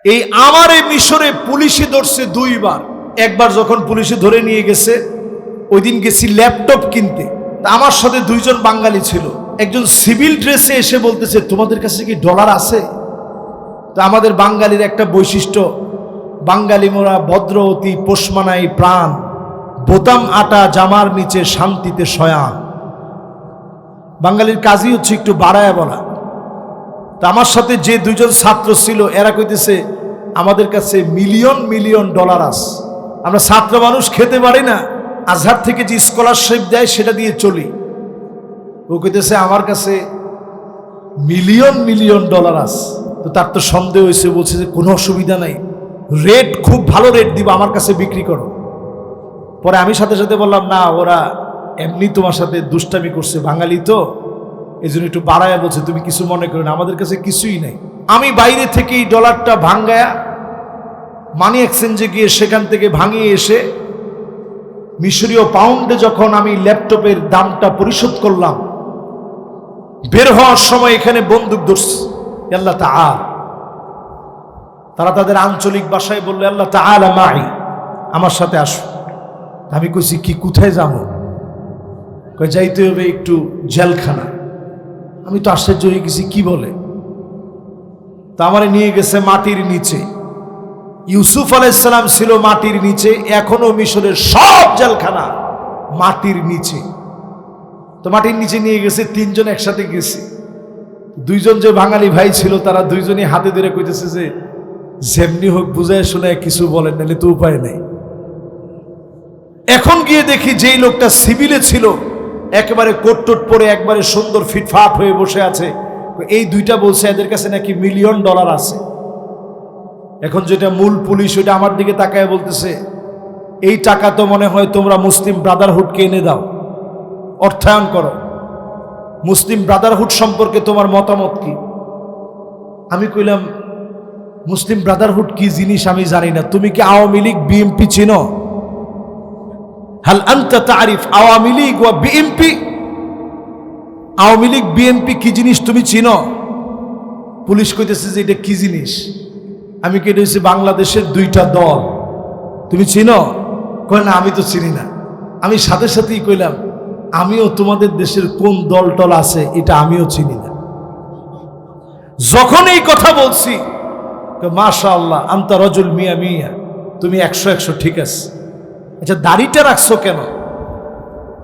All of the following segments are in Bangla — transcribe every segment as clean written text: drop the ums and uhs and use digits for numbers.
এই আমার এই মিশরে পুলিশে ধরছে দুইবার। একবার যখন পুলিশে ধরে নিয়ে গেছে, ওই দিন গেছি ল্যাপটপ কিনতে, আমার সাথে দুইজন বাঙালি ছিল। একজন সিভিল ড্রেসে এসে বলতেছে, তোমাদের কাছে কি ডলার আছে? তো আমাদের বাঙালির একটা বৈশিষ্ট্য, বাঙালি মোরা ভদ্র অতি, পোষমানাই প্রাণ, বোতাম আটা জামার নিচে শান্তিতে শয়ান। বাঙালির কাজই হচ্ছে একটু বাড়ায় বলা। তা আমার সাথে যে দুইজন ছাত্র ছিল, এরা কইতেছে আমাদের কাছে মিলিয়ন মিলিয়ন ডলার আছে, আমরা ছাত্র মানুষ খেতে পারি না, আজহার থেকে যে স্কলারশিপ দেয় সেটা দিয়ে চলি। ও কইতেছে আমার কাছে মিলিয়ন মিলিয়ন ডলার আছে। তো তার তো সন্দেহ হয়েছে, বলছে যে কোনো অসুবিধা নাই, রেট খুব ভালো রেট দিব, আমার কাছে বিক্রি করো। পরে আমি সাথে সাথে বললাম, না, ওরা এমনি তোমার সাথে দুষ্টামি করছে, বাঙালি তো এই জন্য একটু বাড়ায় বলছে, তুমি কিছু মনে করো না, আমাদের কাছে কিছুই নাই। আমি বাইরে থেকে এই ডলারটা ভাঙ্গায়া মানি এক্সচেঞ্জে গিয়ে সেখান থেকে ভাঙিয়ে এসে মিশরীয় পাউন্ডে যখন আমি ল্যাপটপের দামটা পরিশোধ করলাম, বের হওয়ার সময় এখানে বন্দুক ধরছে, আল্লাহ তাআলা। তারা তাদের আঞ্চলিক ভাষায় বললো, আল্লাহ তাআলা মাই, আমার সাথে আসো। আমি কইছি কি, কোথায় যাবো? কই যাইতে হবে একটু জেলখানা। আমি তো আশ্চর্য হয়ে গেছি, কি বলে? তা আমারে নিয়ে গেছে মাটির নিচে। ইউসুফ আলাইহিস সালাম ছিল মাটির নিচে, এখনো মিশরের সব জেলখানা মাটির নিচে। তো মাটির নিচে নিয়ে গেছে, তিনজন একসাথে গেছি। দুইজন যে বাঙালি ভাই ছিল, তারা দুইজনই হাতে ধরে কইতেছে যে যেমনি হোক বুঝায় শুনে কিছু বলেন, নাহলে তো উপায় নেই। এখন গিয়ে দেখি যেই লোকটা সিভিলে ছিল, একেবারে কোট টোট পরে একবারে সুন্দর ফিটফাট হয়ে বসে আছে। এই দুইটা বলছে এদের কাছে নাকি মিলিয়ন ডলার আছে। এখন যেটা মূল পুলিশ, ওইটা আমার দিকে তাকায় বলতেছে, এই টাকা তো মনে হয় তোমরা মুসলিম ব্রাদারহুডকে এনে দাও, অর্থায়ন করো। মুসলিম ব্রাদারহুড সম্পর্কে তোমার মতামত কি? আমি কইলাম, মুসলিম ব্রাদারহুড কি জিনিস আমি জানি না। তুমি কি আওয়ামী লীগ বিএনপি চিনো? হাল আনতা তারিফ আওয়ামী লীগ ওয়া বিএনপি? আওয়ামী লীগ বিএনপি কি জিনিস তুমি চিনো? পুলিশ কইতেছে যে এটা কি জিনিস। আমি কেটে হচ্ছে বাংলাদেশের দুইটা দল, তুমি চিনো? কয় না, আমি তো চিনি না। আমি সাথে সাথেই কইলাম, আমিও তোমাদের দেশের কোন দল টল আছে এটা আমিও চিনি না। যখন এই কথা বলছি, মাশাআল্লাহ আনতা রাজুল মিয়া মিয়া, তুমি 100 ঠিক আছে। আচ্ছা, দাড়িটা রাখছো কেন?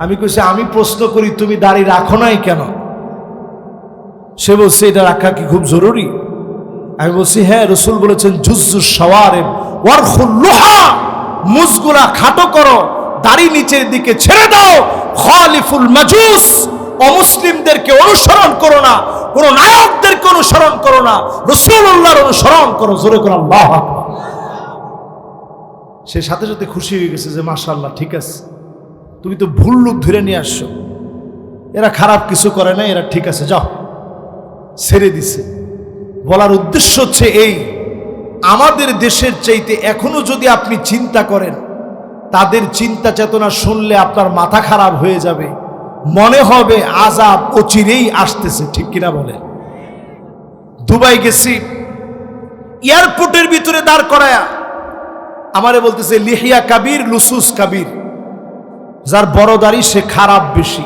আমি কইছি, আমি প্রশ্ন করি তুমি দাড়ি রাখো নাই কেন? সে বলছে, এটা রাখা কি খুব জরুরি? আমি বলছি, হ্যাঁ, রাসূল বলেছেন জুজ্জুস শাওয়ারিব ওয়ারখুল লুহা, মুজগুলা খাটো করো, দাড়ি নিচের দিকে ছেড়ে দাও। খালিফুল মাজুস, অমুসলিমদেরকে অনুসরণ করো না, কোন নায়কদেরকে অনুসরণ করো না, রাসূলুল্লাহর অনুসরণ করো। জোরে করে আল্লাহু আকবার। সে সাথে সাথে খুশি হয়ে গেছে যে মাশাআল্লাহ, ঠিক আছে, তুমি তো ভুল লোক ধরে নিয়ে আসছো, এরা খারাপ কিছু করে না, এরা ঠিক আছে, যাও, ছেড়ে দিছে। বলার উদ্দেশ্য হচ্ছে এই, আমাদের দেশের চাইতে এখনো যদি আপনি চিন্তা করেন, তাদের চিন্তা চেতনা শুনলে আপনার মাথা খারাপ হয়ে যাবে, মনে হবে আযাব অচিরেই আসতেছে, ঠিক কিনা বলেন? দুবাই গেছি, এয়ারপোর্টের ভিতরে দাঁড় করায়া আমারে বলতেছে লিহিয়া কাবির লুসুস কাবির, যার বড় দাড়ি সে খারাপ বেশি।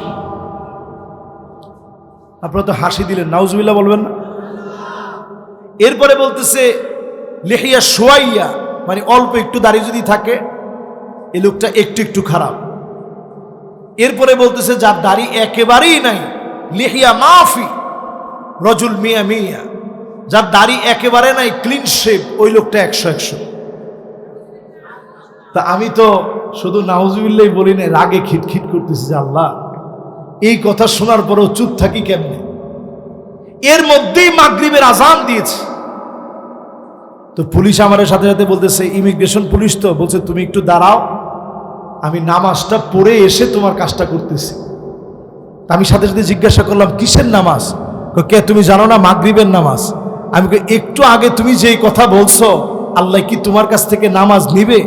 আপনারা তো হাসি দিলেন, নাউজুবিল্লাহ বলবেন না? এরপরে বলতেছে লিহিয়া শুয়াইয়া, মানে অল্প একটু দাড়ি যদি থাকে এই লোকটা একটু একটু খারাপ। এরপরে বলতেছে যার দাড়ি একেবারেই নাই, লিহিয়া মাফি রজুল মিয়া মিয়া, যার দাড়ি একেবারে নাই, ক্লিন শেভ, ওই লোকটা 100। তা আমি তো শুধু নাউজুবিল্লাহ বলি না, রাগে খিটখিট করতেছি যে আল্লাহ, এই কথা শোনার পরেও চুপ থাকি কেমনে? এর মধ্যেই মাগরিবের আজান দিয়েছে। তো পুলিশ আমার সাথে সাথে বলতেছে, ইমিগ্রেশন পুলিশ তো, বলছে তুমি একটু দাঁড়াও, আমি নামাজটা পড়ে এসে তোমার কাজটা করতেছি। আমি সাথে সাথে জিজ্ঞাসা করলাম, কিসের নামাজ? কে, তুমি জানো না মাগরিবের নামাজ? আমি একটু আগে তুমি যেই কথা বলছো, আল্লাহ কি তোমার কাছ থেকে নামাজ নিবে?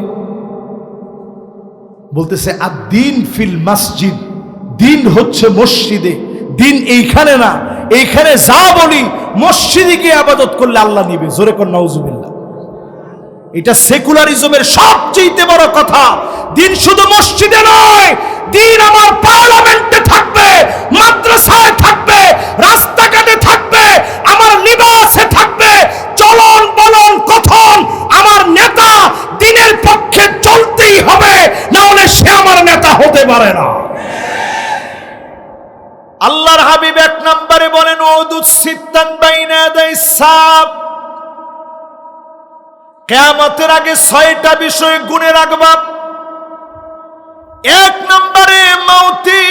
বলতেছে আদ-দীন ফিল মসজিদ, দিন হচ্ছে মসজিদে, দিন এইখানে না, এইখানে যা বলি মসজিদে গিয়ে ইবাদত করলে আল্লাহ নিবে। জোরে কর নাউজুবিল্লাহ। এটা সেকুলারিজমের সবচেয়ে বড় কথা। দিন শুধু মসজিদে নয়, দিন আমার পার্লামেন্টে থাকবে, মাদ্রাসায় থাকবে, রাস্তাঘাটে থাকবে, আমার লিবাসে থাকবে, চলন বলন কথন। আমার নেতা দিনের পক্ষে চলতেই হবে, না হলে সে আমার নেতা হতে পারে না। আল্লাহর হাবিব এক নম্বরে বলেন উদুস সিত্তান বাইনা ইয়াদাইস সাব, কিয়ামতের আগে 6টা বিষয় গুণে রাখবা। এক নম্বরে মাউতি,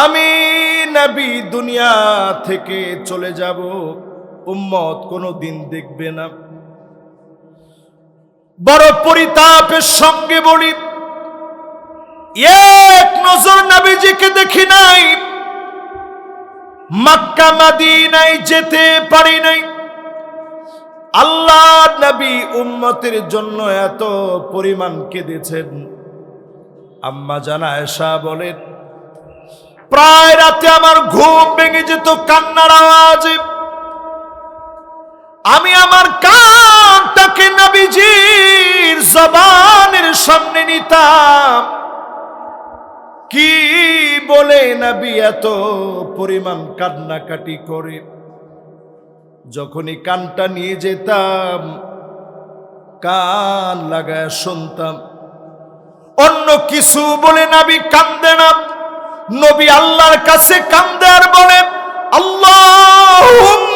আমি নবী দুনিয়া থেকে চলে যাব, উম্মত কোনো দিন দেখবে না। বড় পরিতাপের সঙ্গে বলি, এক নজর নবীজিকে দেখি নাই, মক্কা মদিনায় যেতে পারি নাই। আল্লাহ নবী উম্মতের জন্য এত পরিমাণ কেঁদেছেন। আম্মা জান আয়েশা বলেন, প্রায় রাতে আমার ঘুম ভেঙে যেত কান্নার আওয়াজে। আমি আমার কানটাকে নবীজির জবানের সামনে নিতাম, কি বলে নবী এত পরিমাণ কান্নাকাটি করে। যখনই কানটা নিয়ে যেতাম, কান লাগায় শুনতাম, অন্য কিছু বলে নবী কান্দে না। নবী আল্লাহর কাছে কান্দে আর বলে, আল্লাহুম্মা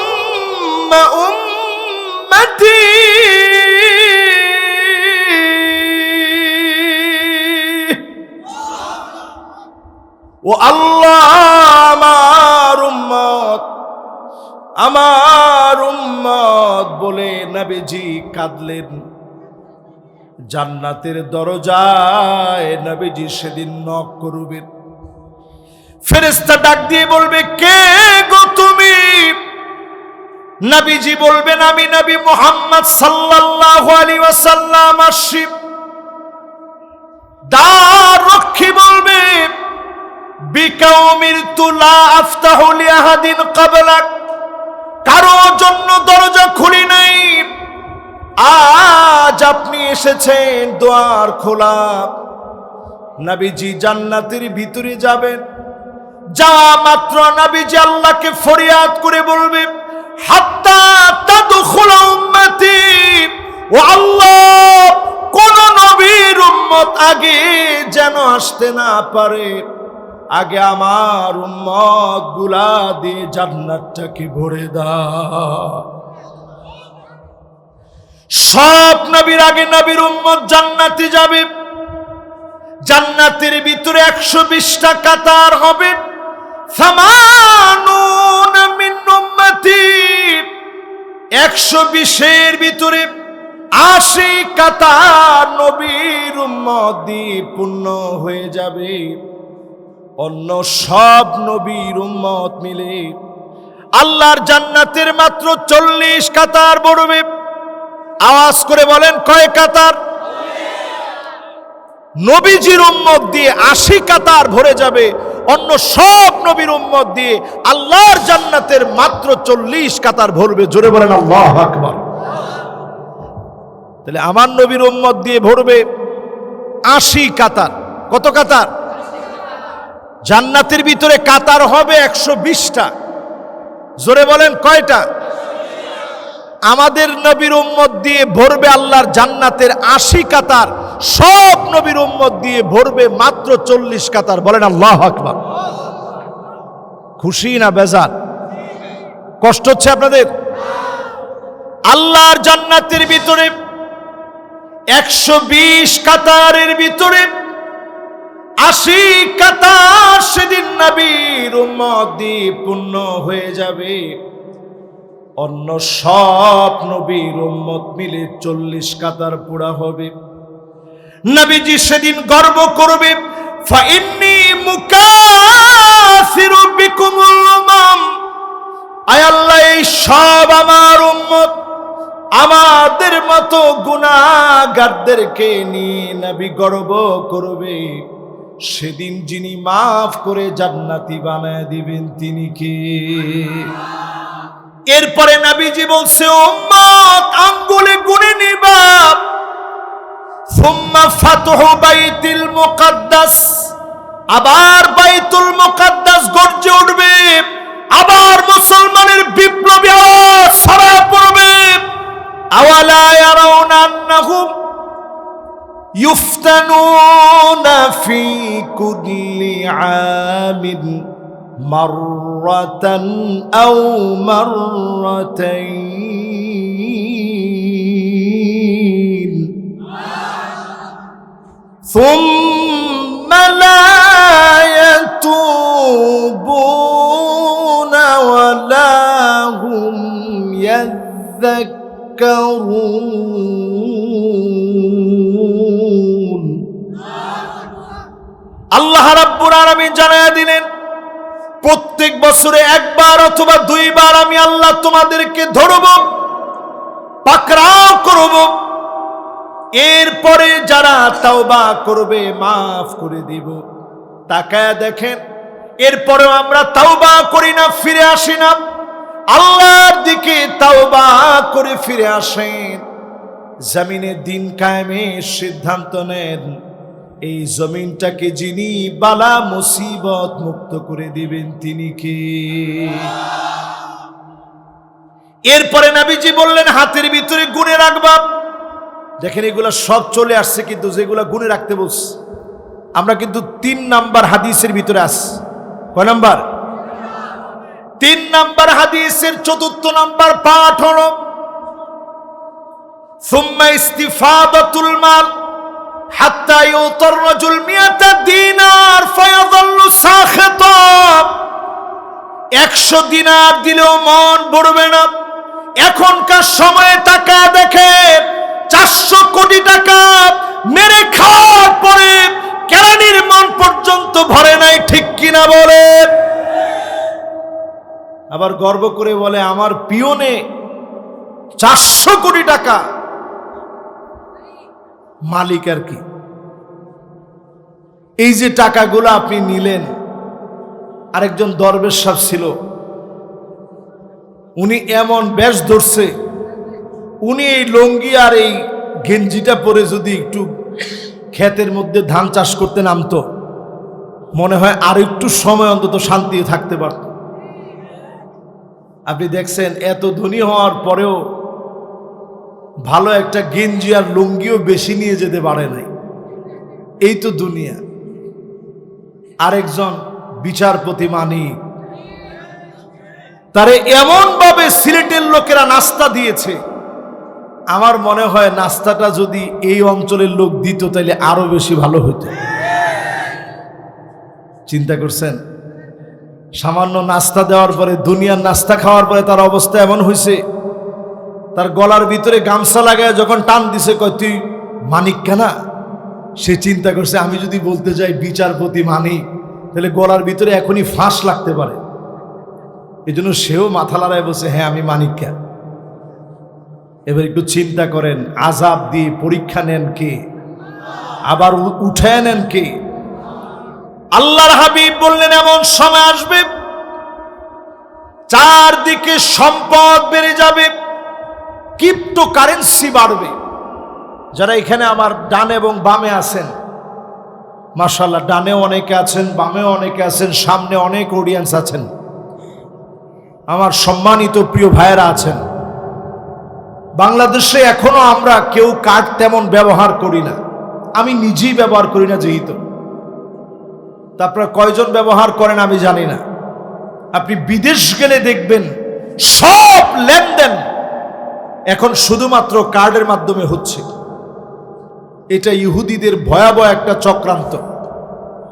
উম্মতি, ও আল্লাহ আমার উম্মত, আমার উম্মত বলে নবীজি কাঁদলেন। জান্নাতের দরজায় নবীজি সেদিন নক করবেন। ফেরেশতা ডাক দিয়ে বলবে, কে গো তুমি? নবীজি বলবেন, আমি নবী মুহাম্মদ সাল্লাল্লাহু আলাইহি ওয়াসাল্লাম আসছি। দ্বার রক্ষী বলবে, বিকাউমিরতু লা আফতাহু লিআহাদিন ক্বাবলাক, কারো জন্য দরজা খুলি নাই, আজ আপনি এসেছেন, দ্বার খোলা। নবীজি জান্নাতের ভিতরে যাবেন। যাওয়া মাত্র নবীজি আল্লাহকে ফরিয়াদ করে বলবে, হাত্তা তাদখুলা উম্মতি, ও আল্লাহ কোন নবীর উম্মত আগে যেন আসতে না পারে, আগে আমার উম্মত গুলা দিয়ে জান্নাতটাকে ভরে দাও। সব নবীর আগে নবীর উম্মত জান্নাতে যাবে। জান্নাতের ভিতরে 120টা কাতার হবে। সামানুন মিন উম্মতি, 120-এর ভিতরে 80 কাতার নবীর উম্মত দিয়ে পূর্ণ হয়ে যাবে। অন্য সব নবীর উম্মত মিলে আল্লাহর জান্নাতের মাত্র 40 কাতার ভরবে। আওয়াজ করে বলেন, কয় কাতার? নবীজির উম্মত দিয়ে 80 কাতার ভরে যাবে। অন্য সব নবীর উম্মত দিয়ে আল্লাহর জান্নাতের মাত্র 40 কাতার ভরবে। জোরে বলেন আল্লাহু আকবার। তাহলে আমার নবীর উম্মত দিয়ে ভরবে 80 কাতার। কত কাতার? জান্নাতের ভিতরে কাতার হবে 120টা। জোরে বলেন কয়টা? আমাদের নবীর উম্মত দিয়ে ভরবে আল্লাহর জান্নাতের 80 কাতার। সব নবীর উম্মত দিয়ে ভরবে মাত্র 40 কাতার। বলেন আল্লাহু আকবার। খুশি না বেজার? কষ্ট হচ্ছে আপনাদের? আল্লাহর জান্নাতের ভিতরে 120 কাতারের ভিতরে 80 কাতার সেদিন নবীর উম্মত দিয়ে পূর্ণ হয়ে যাবে। অন্য সব নবীর উম্মত মিলে 40 কাতার পুরা হবে। নবীজি সেদিন গর্ব করবে, ফাইন্নী মুকাসিরু বিকুমুল উমাম, আয় আল্লাহ এই সব আমার উম্মত, আমাদের মতো গুনাহগারদেরকে নিয়ে নবী গর্ব করবে। সেদিন যিনি মাফ করে জান্নাতি বানায় দিবেন তিনি কে? এরপরে নবীজি বলছে উম্মত আঙ্গুলে গুনে নিবা সুম্মা ফাতহু বাইতুল মুকাদ্দাস আবার বাইতুল মুকাদ্দাস গর্জে উঠবে আবার মুসলমানের বিপ্লবী আওয়াজ ছড়িয়ে পড়বে আওয়ালা ইয়ারাউনা আন্নাহুম ইফতানুনা ফি কুল্লি আমিন মাররাতান আও মাররাতাইন সুম্মা লা ইয়াতুবুনা ওয়ালা হুম ইয়াযাক্কারুন। আল্লাহ রাব্বুল আলামিন জানায়া দিলেন প্রত্যেক বছরে একবার অথবা দুইবার আমি আল্লাহ তোমাদেরকে ধরব, পাকড়াও করব, এরপরে যারা তাওবা করবে মাফ করে দিব। তাকায় দেখেন এরপরেও আমরা তাওবা করি না, ফিরে আসি না আল্লাহর দিকে, তাওবা করে ফিরে আসেন, জমিনে দিন কায়েমের সিদ্ধান্ত নেন। এই জমিনটাকে যিনি বালা মুসিবত মুক্ত করে দিবেন তিনি কে? এরপরে নবীজি বললেন হাতের ভিতরে গুনে রাখবা। দেখেন এগুলা সব চলে আসছে, কিন্তু যেগুলা গুনে রাখতে বলছে আমরা কিন্তু 3 নাম্বার হাদিসের ভিতরে আছি। কয় নাম্বার? 3 নাম্বার হাদিসের 4 নাম্বার পাঠ হলো সুম্মা ইস্তিফাদাতুল মাল হাত্তা ইউতার রাজুল 100 দিনার ফায়াযাল্লু সাখিতা। 100 দিনার দিলেও মন ভরবে না। এখনকার সময়ে টাকা দেখে 400 কোটি টাকা মেরে খাওয়ার পরে কেরানির মন পর্যন্ত ভরে নাই, ঠিক কিনা বলেন? আবার গর্ব করে বলে আমার পিয়নে 400 কোটি টাকা, মালিক আর কি। এই যে টাকাগুলো আপনি নিলেন, আরেকজন দরবেশ সাহেব ছিল, উনি এমন বেশ ধরছে, উনি এই লঙ্গি আর এই গেঞ্জিটা পরে যদি একটু ক্ষেতের মধ্যে ধান চাষ করতে নামতো, মনে হয় আর একটু সময় অন্তত শান্তি থাকতে পারত। আপনি দেখছেন এত ধনী হওয়ার পরেও ভালো একটা গেঞ্জি আর লুঙ্গিও বেশি নিয়ে যেতে পারে নাই। এই তো দুনিয়া। আরেকজন বিচারপতি মানিক, তারে এমন ভাবে সিলেটের লোকেরা নাস্তা দিয়েছে, আমার মনে হয় নাস্তাটা যদি এই অঞ্চলের লোক দিত তাহলে আরো বেশি ভালো হতো। চিন্তা করছেন? সামান্য নাস্তা দেওয়ার পরে, দুনিয়ার নাস্তা খাওয়ার পরে তার অবস্থা এমন হয়েছে, তার গলার ভিতরে গামছা লাগায় যখন টান দিছে, কয় তুই মানিক কেনা? সে চিন্তা করছে আমি যদি বলতে যাই বিচারপতি মানিক, তাহলে গলার ভিতরে এখনই ফাঁস লাগতে পারে। এই জন্য সেও মাথা লড়ায় বলছে হ্যাঁ আমি মানিক কেন। এবার একটু চিন্তা করেন, আযাব দিয়ে পরীক্ষা নেন কে? আবার উঠায় নেন কে? আল্লাহর হাবিব বললেন এমন সময় আসবে চারদিকে সম্পদ বেড়ে যাবে, ক্রিপ্টোকারেন্সি বাড়বে। যারা এখানে আমার ডানে এবং বামে আছেন, মাশাআল্লাহ, ডানেও অনেকে আছেন, বামেও অনেকে আছেন, সামনে অনেক অডিয়েন্স আছেন, আমার সম্মানিত প্রিয় ভাইয়েরা আছেন। বাংলাদেশে এখনো আমরা কেউ কার্ড তেমন ব্যবহার করি না, আমি নিজেই ব্যবহার করি না যেহেতু। তারপরে কয়জন ব্যবহার করেন আমি জানি না। আপনি বিদেশ গেলে দেখবেন সব লেনদেন এখন শুধুমাত্র কার্ডের মাধ্যমে হচ্ছে। এটা ইহুদিদের ভয়াবহ একটা চক্রান্ত।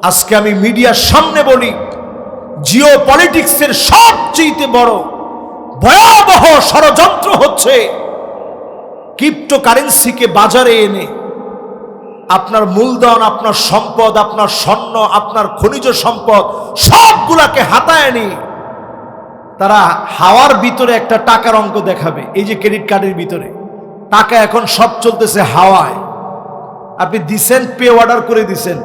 আজকে আমি মিডিয়ার সামনে বলি, জিও পলিটিক্সের সবচেয়ে বড় ভয়াবহ ষড়যন্ত্র হচ্ছে ক্রিপ্টোকারেন্সিকে বাজারে এনে আপনার মূলধন, আপনার সম্পদ, আপনার স্বর্ণ, আপনার খনিজ সম্পদ সবগুলাকে হাতায় নিয়ে তারা হাওয়ার ভিতরে একটা টাকার অঙ্ক দেখাবে। এই যে ক্রেডিট কার্ডের ভিতরে টাকা এখন সব চলতেছে হাওয়ায়। আপনি দিছেন, পে অর্ডার করে দিছেন,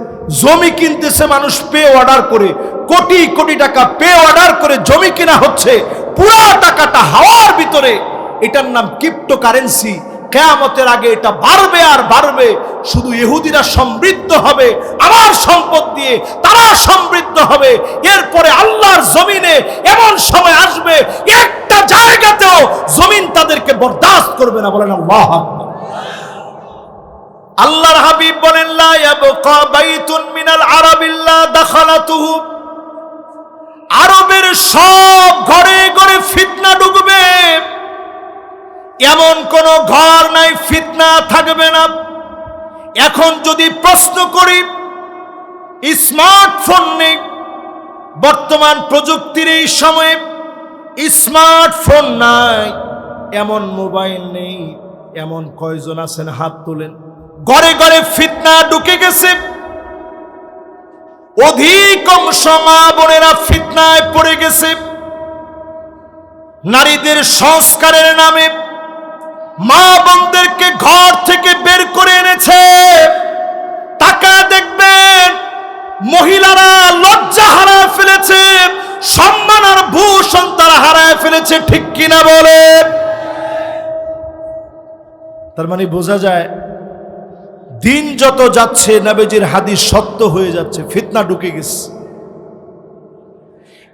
জমি কিনতেছে মানুষ পে অর্ডার করে, কোটি কোটি টাকা পে অর্ডার করে জমি কেনা হচ্ছে, পুরো টাকাটা হাওয়া ভিতরে, এটার নাম ক্রিপ্টোকারেন্সি। কিয়ামতের আগে এটা বাড়বে আর বাড়বে। শুধু ইহুদিরা সমৃদ্ধ হবে আমার সম্পদ দিয়ে, তারা সমৃদ্ধ হবে। এরপরে আল্লাহর জমিনে এমন সময় আসবে, একটা জায়গাতেও জমিন তাদেরকে বরদাস্ত করবে না। বলেন আল্লাহু আকবার। আল্লাহর হাবিব বলেন, লা ইয়াবকা বাইতুন মিনাল আরাবি ইল্লা দাখালাতুহু। আরবের সব ঘরে ঘরে ফিতনা ঢুকবে, এমন কোন ঘর নাই ফিতনা থাকবে না। এখন যদি প্রশ্ন করি, স্মার্টফোন নেই, বর্তমান প্রযুক্তির এই সময়ে স্মার্টফোন নাই, এমন মোবাইল নেই, এমন কয়জন আছেন? হাত তোলেন। ঘরে ঘরে ফিতনা ঢুকে গেছে। অধিকাংশ মা বোনেরা ফিতনায় পড়ে গেছে। নারীদের সংস্কারের নামে মা বোনদেরকে ঘর থেকে বের করে এনেছে। টাকা দেখবেন মহিলারা লজ্জা হারায় ফেলেছে, সম্মান আর ভূষণ তারা হারায় ফেলেছে। ঠিক কিনা বলে? তার মানে বোঝা যায় দিন যত যাচ্ছে নবীজির হাদিস সত্য হয়ে যাচ্ছে, ফিতনা ঢুকে গেছে।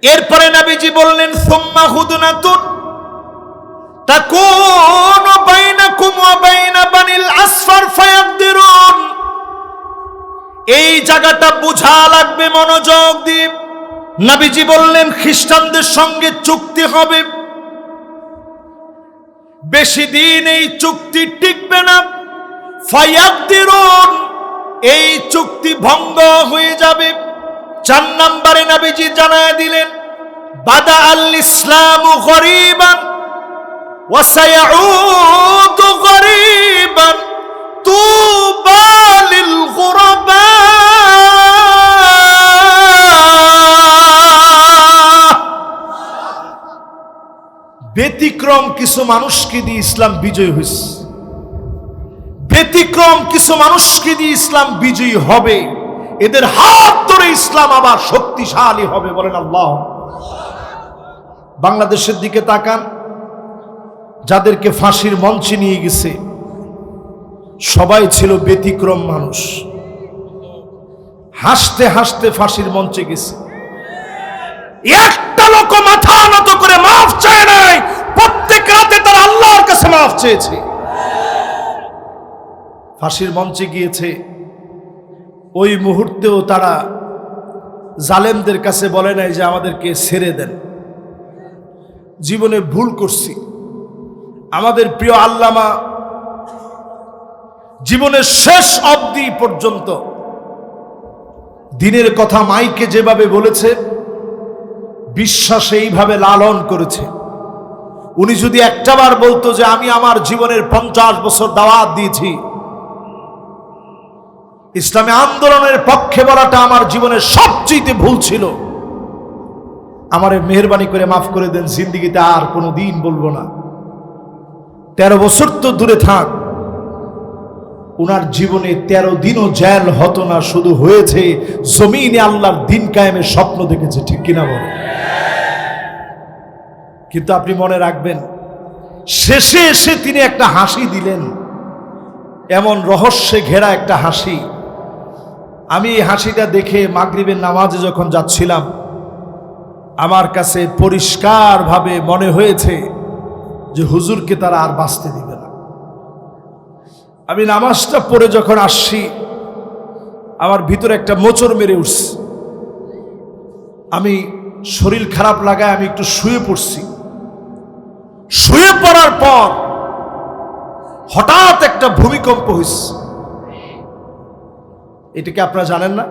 এরপরে নবীজি বললেন, সুম্মা হুদনাতুন তাকুনু বাইনাকুম ওয়া বাইনা বানিল আসফার ফায়াকদিরুন। এই জায়গাটা বোঝা লাগবে মনোযোগ দিয়ে। নবীজি বললেন, খ্রিস্টানদের সঙ্গে চুক্তি হবে, বেশি দিন এই চুক্তি টিকবে না। ফায়াকদিরুন, এই চুক্তি ভঙ্গ হয়ে যাবে। 4 নম্বরে নবীজি জানায় দিলেন, বাদা আল ইসলামু গরীবান ওয়া সায়াউদু গরীবান তুবা লিল গুরবা। ব্যতিক্রম কিছু মানুষকে দিয়ে ইসলাম বিজয় হয়েছে, ব্যতিক্রম কিছু মানুষকে দিয়ে ইসলাম বিজয়ী হবে। এদের হাত ধরে ইসলাম আবার শক্তিশালী হবে। বলেন আল্লাহ। বাংলাদেশের দিকে তাকান, যাদেরকে ফাঁসির মঞ্চে নিয়ে গেছে সবাই ছিল ব্যতিক্রম মানুষ। হাসতে হাসতে ফাঁসির মঞ্চে গেছে, একটা লোক মাথা নত করে মাফ চায় নাই। প্রত্যেক রাতে তারা আল্লাহর কাছে মাফ চেয়েছে। ফাঁসির মঞ্চে গিয়েছে, ওই মুহূর্তেও তারা জালেমদের কাছে বলে নাই যে আমাদেরকে ছেড়ে দেন, জীবনে ভুল করছি। আমাদের প্রিয় আল্লামা জীবনের শেষ অবধি পর্যন্ত দিনের কথা মাইকে যেভাবে বলেছে, বিশ্বাসে এইভাবে লালন করেছে। উনি যদি একটাবার বলতো যে আমি আমার জীবনের 50 বছর দাওয়াত দিয়েছি, ইসলামী আন্দোলনের পক্ষে বলাটা আমার জীবনের সবচেয়ে ভুল ছিল, আমারে মেহেরবানি করে মাফ করে দেন, জিন্দেগিতে আর কোনো দিন বলবো না। 13 বছর তো দূরে থাক, উনার জীবনে 13 দিনও জেল হতো না, শুধু হয়েছে জমিনে আল্লাহর দিন কায়েমের স্বপ্ন দেখেছে। ঠিক কিনা বল? কিন্তু আপনি মনে রাখবেন, শেষে এসে তিনি একটা হাসি দিলেন, এমন রহস্যে ঘেরা একটা হাসি। আমি এই হাসিটা দেখে মাগরিবের নামাজে যখন যাচ্ছিলাম, আমার কাছে পরিষ্কারভাবে মনে হয়েছে যে হুজুরকে তারা আর বাঁচতে দিবে না। আমি নামাজটা পড়ে যখন আসছি, আমার ভিতরে একটা মোচড় মেরে উঠছে। আমি শরীর খারাপ লাগায় আমি একটু শুয়ে পড়ছি। শুয়ে পড়ার পর হঠাৎ একটা ভূমিকম্প হয়েছে। এটাকে আপনারা জানেন না?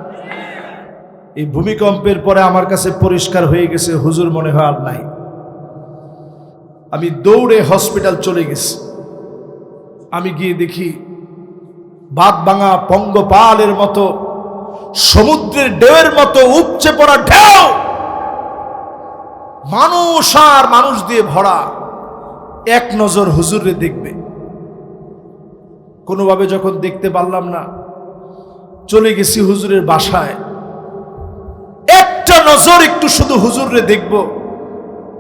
এই ভূমিকম্পের পরে আমার কাছে পরিষ্কার হয়ে গেছে হুজুর মনে হয় আর নাই। আমি দৌড়ে হসপিটাল চলে গেছি। আমি গিয়ে দেখি বাদ ভাঙা পঙ্গপালের মতো, সমুদ্রের ঢেউয়ের মতো উপচে পড়া ঢেউ, মানুষ আর মানুষ দিয়ে ভরা। এক নজর হুজুরে দেখবে, কোনোভাবে যখন দেখতে পারলাম না, চলে গেছি হুজুরের বাসায়। একটা নজর একটু শুধু হুজুরে দেখব,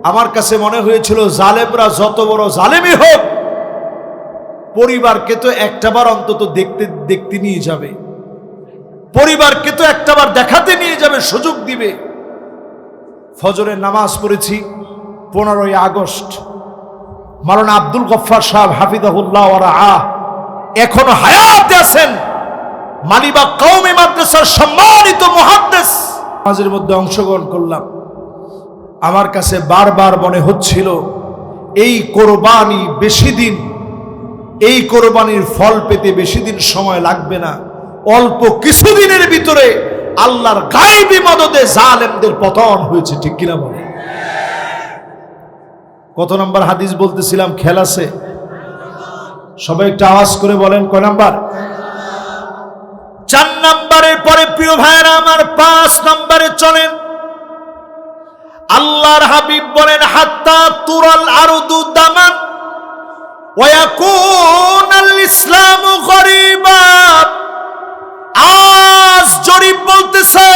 আমার কাছে মনে হয়েছিল জালেমরা যত বড় জালেমই হোক, পরিবারকে তো একটাবার অন্তত দেখতে নিয়ে যাবে, পরিবারকে তো একটাবার দেখাতে নিয়ে যাবে, সুযোগ দিবে। ফজরের নামাজ পড়েছি 15ই আগস্ট। মাওলানা আব্দুল গফফার সাহেব হাফিজাহুল্লাহ ওয়া রাআহ এখনো হায়াতে আছেন, মালিবাগ কওমি মাদ্রাসার সম্মানিত মুহাদ্দিস। নামাজের মধ্যে অংশগ্রহণ করলাম। আমার কাছে বারবার মনে হচ্ছিল এই কোরবানি বেশি দিন, এই কোরবানির ফল পেতে বেশি দিন সময় লাগবে না, অল্প কিছুদিনের ভিতরে আল্লাহর গায়বী মদদে জালেমদের পতন হয়েছে। ঠিক কিনা বলে? কত নম্বর হাদিস বলতেছিলাম? খেয়াল আছে? সবাই একটু আওয়াজ করে বলেন কয় নাম্বার? 4 নম্বরের পরে প্রিয় ভাইরা আমার 5 নম্বরে চলেন। আল্লাহর হাবিব বলেন হাত্তা তুরাল আরদু দামান ওয়া ইয়াকুনাল ইসলামু গরীবা। আজ জরিপ বলতেছে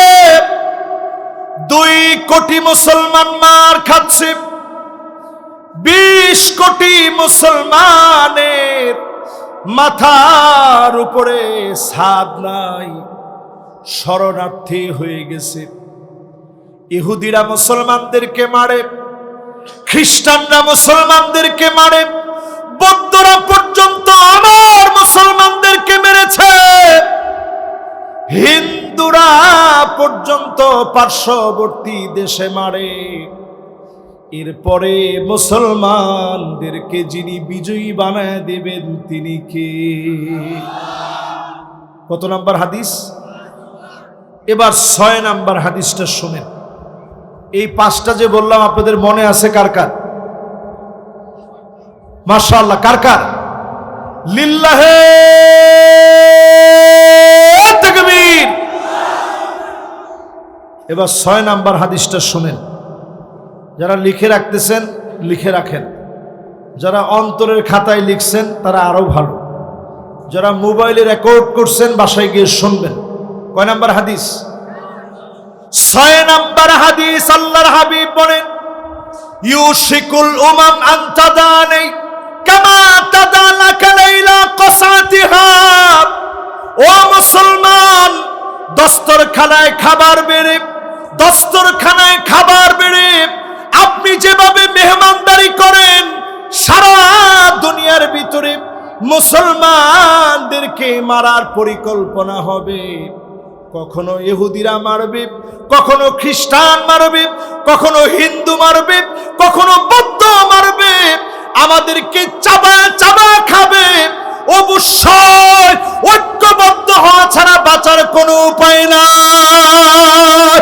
2 কোটি মুসলমান মার খাচ্ছে, 20 কোটি মুসলমানের মাথার উপরে ছাদ নাই, শরণার্থী হয়ে গেছে। ইহুদিরা মুসলমানদেরকে মারে, খ্রিস্টানরা মুসলমানদেরকে মারে, বৌদ্ধরা পর্যন্ত আমার মুসলমানদেরকে মেরেছে, হিন্দুরা পর্যন্ত পার্শ্ববর্তী দেশে মারে। এরপরে মুসলমানদেরকে যিনি বিজয়ী বানায় দেবেন তিনি কে? কত নাম্বার হাদিস? এবার 6 নাম্বার হাদিসটা শুনেন। এই 5টা যে বললাম আপনাদের মনে আছে কার কার? মাশাআল্লাহ, কার কার? লিল্লাহে তাকবীর। এবার 6 নাম্বার হাদিসটা শুনেন। যারা লিখে রাখতেছেন লিখে রাখেন, যারা অন্তরের খাতায় লিখছেন তারা আরো ভালো, যারা মোবাইলে রেকর্ড করছেন বাসায় গিয়ে শুনবেন। কয় নাম্বার হাদিস? 6 নাম্বার হাদিস। আল্লাহর হাবিব বলেন ইউশিকুল উমাম আন তাদানি কামা তাদালাকা লাইলা কসাতিহা। ও মুসলমান, দস্তরখানায় খাবার বেড়ে, দস্তরখানায় খাবার বেড়ে আপনি যেভাবে মেহমানদারি করেন, সারা দুনিয়ার ভিতরে মুসলমানদেরকে মারার পরিকল্পনা হবে। কখনো ইহুদিরা মারবে, কখনো খ্রিস্টান মারবে, কখনো হিন্দু মারবে, কখনো বৌদ্ধ মারবে, আমাদেরকে চাবা চাবা খাবে। অবশ্যই ঐক্যবদ্ধ হওয়া ছাড়া বাঁচার কোনো উপায় নাই।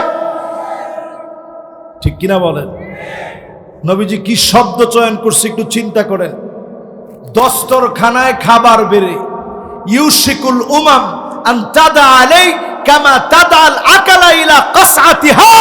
ঠিক কিনা বলেন? নবীজি কি শব্দ চয়ন করছে একটু চিন্তা করেন। দস্তরখানায় খাবার বেড়ে, ইউশিকুল উমাম আন তাদা আলাই কামা তাদাল আকালা ইলা কাসআতিহা।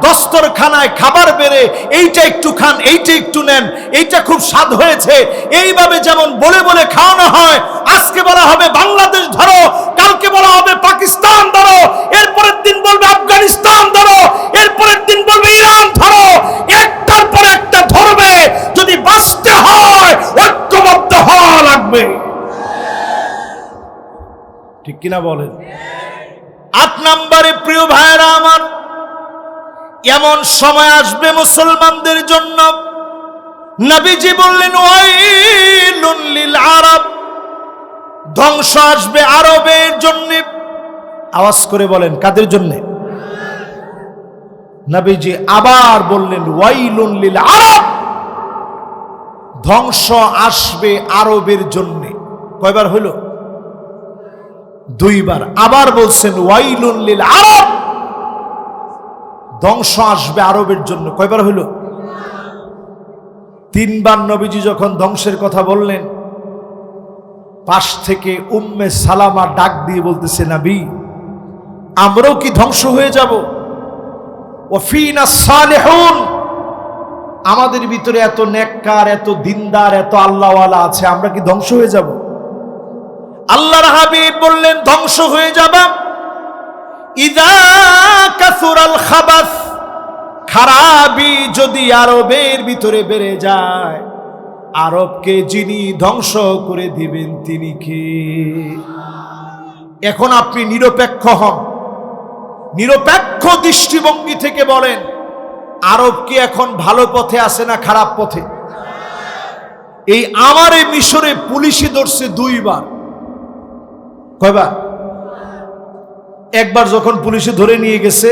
দস্তরখানায় খাবার বেড়ে এইটা একটু খান, এইটা একটু নেন, এইটা খুব স্বাদ হয়েছে, এইভাবে যেমন বলে বলে খাওয়ানো হয়। আজকে বলা হবে বাংলাদেশ ধরো, কালকে বলা হবে পাকিস্তান ধরো, এরপরের দিন বলবে আফগানিস্তান ধরো, এরপরের দিন বলবে ইরান ধরো। একটার পর একটা ধরবে। যদি বাঁচতে হয় ঐক্যবদ্ধ হওয়া লাগবে। ঠিক কিনা বলেন? 8 নম্বরে প্রিয় ভাইরা আমার, এমন সময় আসবে মুসলমানদের জন্য, নবীজি বললেন ওয়াইলুন লিল আরব। ধ্বংস আসবে আরবের জন্য। আওয়াজ করে বলেন কাদের জন্য? নবীজি আবার বললেন ওয়াইলুন লিল আরব। ধ্বংস আসবে আরবের জন্য। কয়বার হলো? 2 বার। আবার বলছেন ওয়াইলুন লিল আরব, ধ্বংস আসবে আরবের জন্য। কয়বার হলো? 3 বার। নবীজি যখন ধ্বংসের কথা বললেন, পাশ থেকে উম্মে সালামা ডাক দিয়ে বলতেছে নবী, আমরাও কি ধ্বংস হয়ে যাব? ওয়াফিনা সালেহুন, আমাদের ভিতরে এত নেককার, এত দিনদার, এত আল্লাহওয়ালা আছে, আমরা কি ধ্বংস হয়ে যাব? আল্লাহর হাবিব বললেন ধ্বংস হয়ে যাবে। ইযা কাসুরাল খাবাস, খারাপি যদি আরবের ভিতরে বেড়ে যায়, আরবকে যিনি ধ্বংস করে দিবেন তিনি কে? এখন আপনি নিরপেক্ষ হন, নিরপেক্ষ দৃষ্টিভঙ্গি থেকে বলেন, আরব কি এখন ভালো পথে আছে না খারাপ পথে? এই আমারে মিশরে পুলিশে ধরছে দুইবার। কয়বার? একবার যখন পুলিশে ধরে নিয়ে গেছে,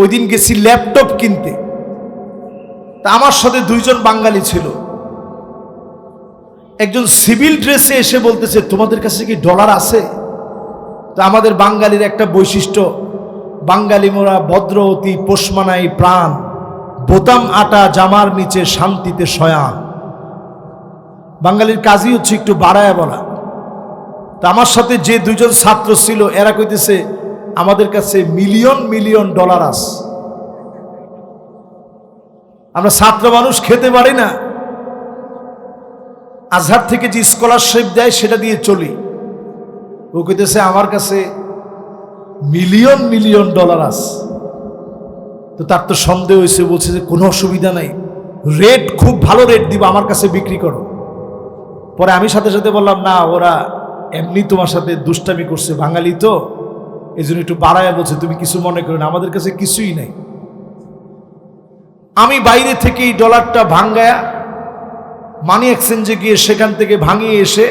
ওই দিন গেছি ল্যাপটপ কিনতে। তা আমার সাথে দুইজন বাঙালি ছিল। একজন সিভিল ড্রেসে এসে বলতেছে, তোমাদের কাছে কি ডলার আছে? তো আমাদের বাঙালির একটা বৈশিষ্ট্য, বাঙালি মোরা ভদ্র অতি, পোষমানাই প্রাণ, বোতাম আটা জামার নিচে শান্তিতে শয়ান। বাঙালির কাজই হচ্ছে একটু বাড়ায় বলা। তা আমার সাথে যে দুইজন ছাত্র ছিল, এরা কইতেছে আমাদের কাছে মিলিয়ন মিলিয়ন ডলার আছে। আমরা ছাত্র মানুষ, খেতে পারি না, আজহার থেকে যে স্কলারশিপ দেয় সেটা দিয়ে চলি। ও কইতেছে আমার কাছে মিলিয়ন মিলিয়ন ডলার আছে। তো তার তো সন্দেহ হয়েছে, বলছে যে কোনো অসুবিধা নাই, রেট খুব ভালো রেট দিব, আমার কাছে বিক্রি করো। পরে আমি সাথে সাথে বললাম, না, ওরা এমনি তোমার সাথে দুষ্টামি করছে, বাঙালি তো এই জন্য একটু বাড়ায় বলছে, তুমি কিছু মনে করো না, আমাদের কাছে কিছুই নাই। আমি বাইরে থেকে এই ডলারটা ভাঙ্গায়া মানি এক্সচেঞ্জে গিয়ে সেখান থেকে ভাঙিয়ে এসে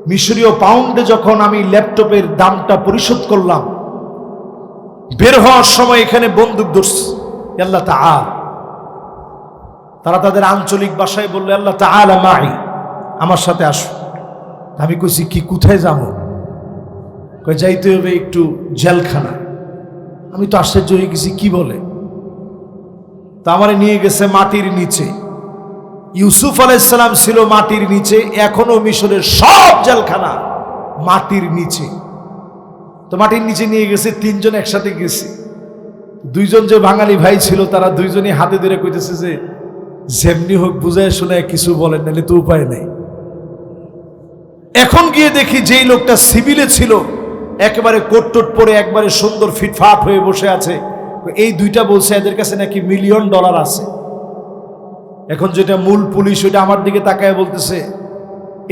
মিশরীয় পাউন্ডে যখন আমি ল্যাপটপের দামটা পরিশোধ করলাম, বের হওয়ার সময় এখানে বন্দুক ধরছে, আল্লাহ তাআলা। তারা তাদের আঞ্চলিক ভাষায় বললো, আল্লাহ তাআলা মাই, আমার সাথে আসো। আমি কইছি, কি কোথায় যাবো? কই যাইতে হবে একটু জেলখানা। আমি তো আশ্চর্য হয়ে গেছি, কি বলে? তা আমারে নিয়ে গেছে মাটির নিচে। ইউসুফ আলাইহিস সালাম ছিল মাটির নিচে, এখনো মিশরের সব জেলখানা মাটির নিচে। তো মাটির নিচে নিয়ে গেছে, তিনজন একসাথে গেছি। দুইজন যে বাঙালি ভাই ছিল, তারা দুইজনই হাতে ধরে কইতেছে যে যেমনি হোক বুঝায় শোনায় কিছু বলেন, নাহলে তো উপায় নেই। এখন গিয়ে দেখি যেই লোকটা সিভিলে ছিল, একেবারে কোট টোট পরে একবারে সুন্দর ফিটফাট হয়ে বসে আছে। এই দুইটা বলছে এদের কাছে নাকি মিলিয়ন ডলার আছে। এখন যেটা মূল পুলিশ, ওইটা আমার দিকে তাকায় বলতেছে,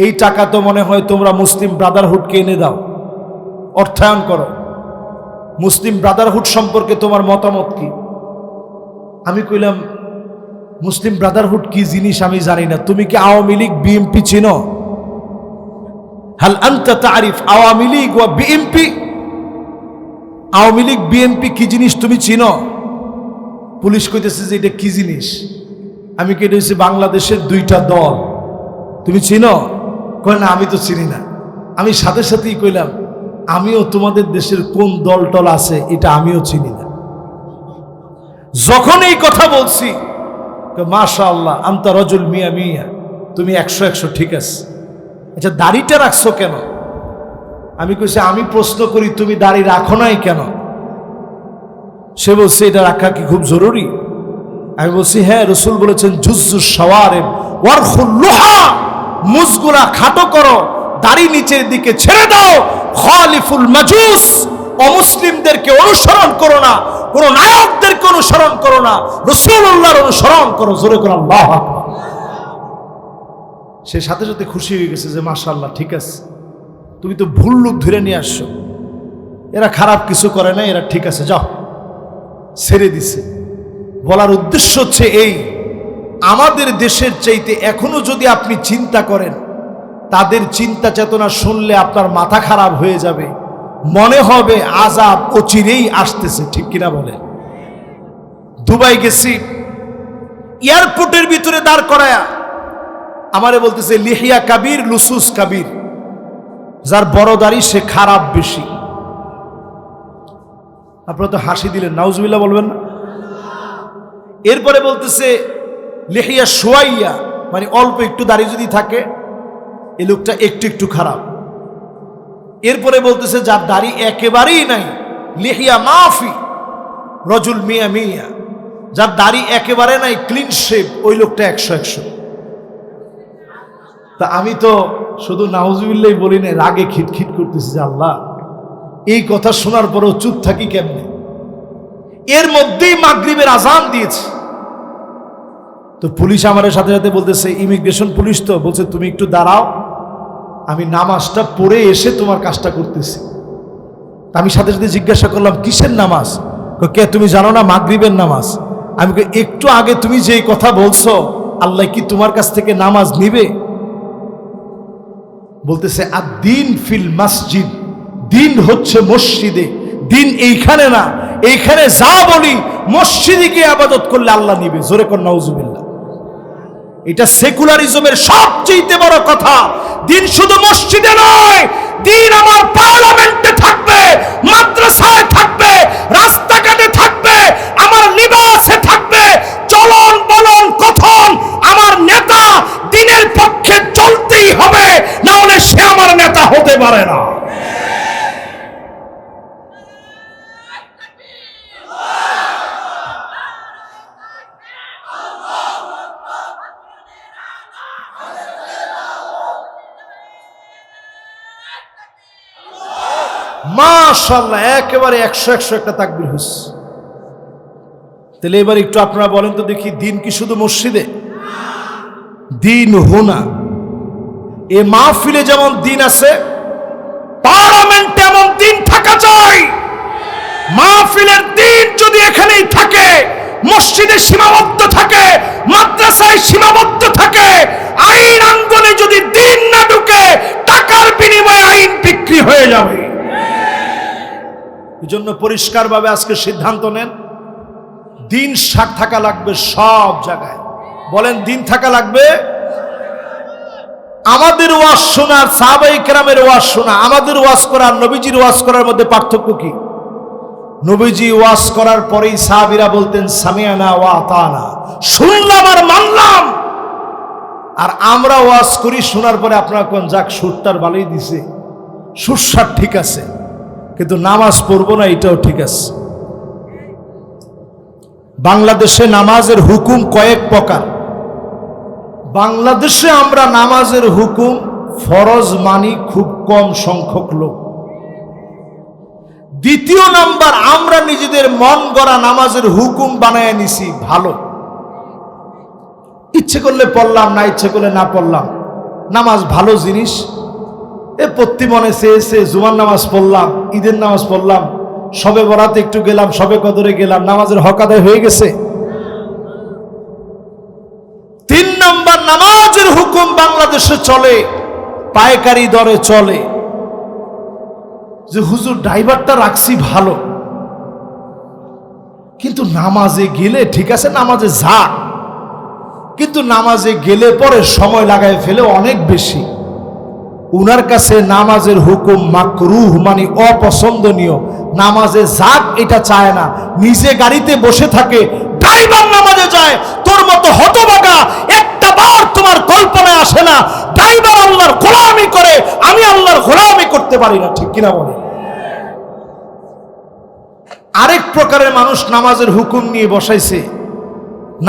এই টাকা তো মনে হয় তোমরা মুসলিম ব্রাদারহুডকে এনে দাও, অর্থায়ন করো। মুসলিম ব্রাদারহুড সম্পর্কে তোমার মতামত কি? আমি কইলাম, মুসলিম ব্রাদারহুড কি জিনিস আমি জানি না। তুমি কি আওয়ামী লীগ বিএনপি চিনো? হাল আনতা তারিফ আওয়ামী লীগ ওয়া বিএনপি? আওয়ামী লীগ বিএনপি কি জিনিস তুমি চিনো? পুলিশ কইতেছে যে এটা কি জিনিস। আমি কেটে হচ্ছে বাংলাদেশের দুইটা দল, তুমি চিনো? কয় না, আমি তো চিনি না। আমি সাথে সাথেই কইলাম, আমিও তোমাদের দেশের কোন দল টল আছে এটা আমিও চিনি না। যখন এই কথা বলছি, মাশাআল্লাহ আনতা রাজুল মিয়া মিয়া, তুমি 100 ঠিক আছে। আচ্ছা, দাড়িটা রাখছো কেন? আমি কইছি, আমি প্রশ্ন করি তুমি দাড়ি রাখো নাই কেন? সে বলছে, এটা রাখা কি খুব জরুরি? আমি বলছি, হ্যাঁ, রাসূল বলেছেন জুজ্জুস শাওয়ারিব ওয়ারখুল লুহা, মুজগুলা খাটো করো, দাড়ি নিচের দিকে ছেড়ে দাও। খালিফুল মাজুস, অমুসলিমদেরকে অনুসরণ করো না, কোন নায়কদেরকে অনুসরণ করো না, রাসূলুল্লাহর অনুসরণ করো। জোরে করে আল্লাহু আকবার। সে সাথে সাথে খুশি হয়ে গেছে যে মাশাআল্লাহ, ঠিক আছে, তুমি তো ভুল লোক ধরে নিয়ে আসছো, এরা খারাপ কিছু করে না, এরা ঠিক আছে, যাও, ছেড়ে দিছে। বলার উদ্দেশ্য হচ্ছে এই, আমাদের দেশের চাইতে এখনো যদি আপনি চিন্তা করেন, তাদের চিন্তা চেতনা শুনলে আপনার মাথা খারাপ হয়ে যাবে, মনে হবে আযাব অচিরেই আসতেছে, ঠিক কিনা বলেন? দুবাই গেছি, এয়ারপোর্টের ভিতরে দাঁড় করায়া আমারে বলতেছে, লিহিয়া কাবির লুসুস কাবির, যার বড় দাড়ি সে খারাপ বেশি। আপনারা তো হাসি দিলেন, নাউজুবিল্লাহ বলবেন না? এরপরে বলতেছে লিহিয়া শুয়াইয়া, মানে অল্প একটু দাড়ি যদি থাকে এই লোকটা একটু একটু খারাপ। এরপরে বলতেছে যার দাড়ি একেবারেই নাই, লিহিয়া মাফি রজুল মিয়া মিয়া, যার দাড়ি একেবারে নাই, ক্লিন শেভ, ওই লোকটা 100। তা আমি তো শুধু নাউজুবিল্লাহ বলি না, রাগে খিটখিট করতেছি যে আল্লাহ, এই কথা শোনার পরেও চুপ থাকি কেমনে? এর মধ্যেই মাগরিবের আজান দিয়েছে। তো পুলিশ আমার সাথে সাথে বলতেছে, ইমিগ্রেশন পুলিশ তো, বলছে তুমি একটু দাঁড়াও, আমি নামাজটা পড়ে এসে তোমার কাজটা করতেছি। আমি সাথে সাথে জিজ্ঞাসা করলাম, কিসের নামাজ? কে, তুমি জানো না মাগরিবের নামাজ? আমি একটু আগে তুমি যেই কথা বলছো, আল্লাহ কি তোমার কাছ থেকে নামাজ নিবে? বলতেছে আদ-দ্বীন ফিল মসজিদ, দিন হচ্ছে মসজিদে, দিন এইখানে না, এইখানে যা বলি মসজিদে গিয়ে ইবাদত করলে আল্লাহ নিবে। জোরে কর নাউজুবিল্লাহ। এটা সেকুলারিজমের সবচেয়ে বড় কথা। দিন শুধু মসজিদে নয়, দিন আমার পার্লামেন্টে থাকবে, মাদ্রাসায় থাকবে, রাস্তাঘাটে থাকবে, আমার লিবাসে থাকবে, চলন বলন কথন। আমার নেতা দিনের পক্ষে চলতেই হবে, না হলে সে আমার নেতা হতে পারে না। মাশাআল্লাহ, একেবারে 100 একটা তাকবীর হচ্ছে। তাহলে এবার একটু আপনারা বলেন তো দেখি, দিন কি শুধু মসজিদে? দিন হোনা, এ মাহফিলে যেমন দিন আছে, পার্লামেন্টে এমন দিন থাকা চাই। মাহফিলের দিন যদি এখানেই থাকে, মসজিদে সীমাবদ্ধ থাকে, মাদ্রাসায় সীমাবদ্ধ থাকে, আইন আঙ্গনে যদি দিন না ঢুকে, টাকার বিনিময়ে আইন বিক্রি হয়ে যাবে। এই জন্য পরিষ্কারভাবে আজকে সিদ্ধান্ত নেন, দিন থাকা লাগবে সব জায়গায়। বলেন, দিন থাকা লাগবে। আমাদের ওয়াজ শোনার, সাহাবায়ে কেরামের ওয়াজ শোনা, আমাদের ওয়াজ করার, নবীজির ওয়াজ করার মধ্যে পার্থক্য কি? নবীজি ওয়াজ করার পরেই সাহাবীরা বলতেন সামিআনা ওয়া আতানা, শুনলাম আর মানলাম। আর আমরা ওয়াজ করি, শোনার পরে আপনারা কোন যাক সুরটার ভালোই দিছে, সুরসার ঠিক আছে, কিন্তু নামাজ পড়বো না, এটাও ঠিক আছে। বাংলাদেশে নামাজের হুকুম কয়েক প্রকার। বাংলাদেশে আমরা নামাজের হুকুম ফরজ মানি খুব কম সংখ্যক লোক। দ্বিতীয় নাম্বার, আমরা নিজেদের মন গড়া নামাজের হুকুম বানায় নিছি ভালো, ইচ্ছে করলে পড়লাম, না ইচ্ছে করলে না পড়লাম। নামাজ ভালো জিনিস, এ প্রতি মনে চেয়েছে জুমার নামাজ পড়লাম, ঈদের নামাজ পড়লাম, সবে বরাতে একটু গেলাম, সবে কদরে গেলাম, নামাজের হক আদায় হয়ে গেছে। তিন নম্বর, নামাজের হুকুম বাংলাদেশে চলে পাইকারি দরে চলে, যে হুজুর ড্রাইভারটা রাখছি ভালো, কিন্তু নামাজে গেলে ঠিক আছে, নামাজে যাক, কিন্তু নামাজে গেলে পরে সময় লাগায় ফেলে অনেক বেশি। উনার কাছে নামাজের হুকুম মাকরুহ, মানে অপছন্দনীয়। নামাজে যাক এটা চায় না, নিজে গাড়িতে বসে থাকে, ড্রাইভার নামাজে যায়। তোর মতো হতভাগা একটা বার তোমার কল্পনায় আসে না ড্রাইভার আল্লাহর গোলামি করে, আমি আল্লাহর গোলামি করতে পারি না, ঠিক কিনা বলে? আরেক প্রকারের মানুষ নামাজের হুকুম নিয়ে বসাইছে,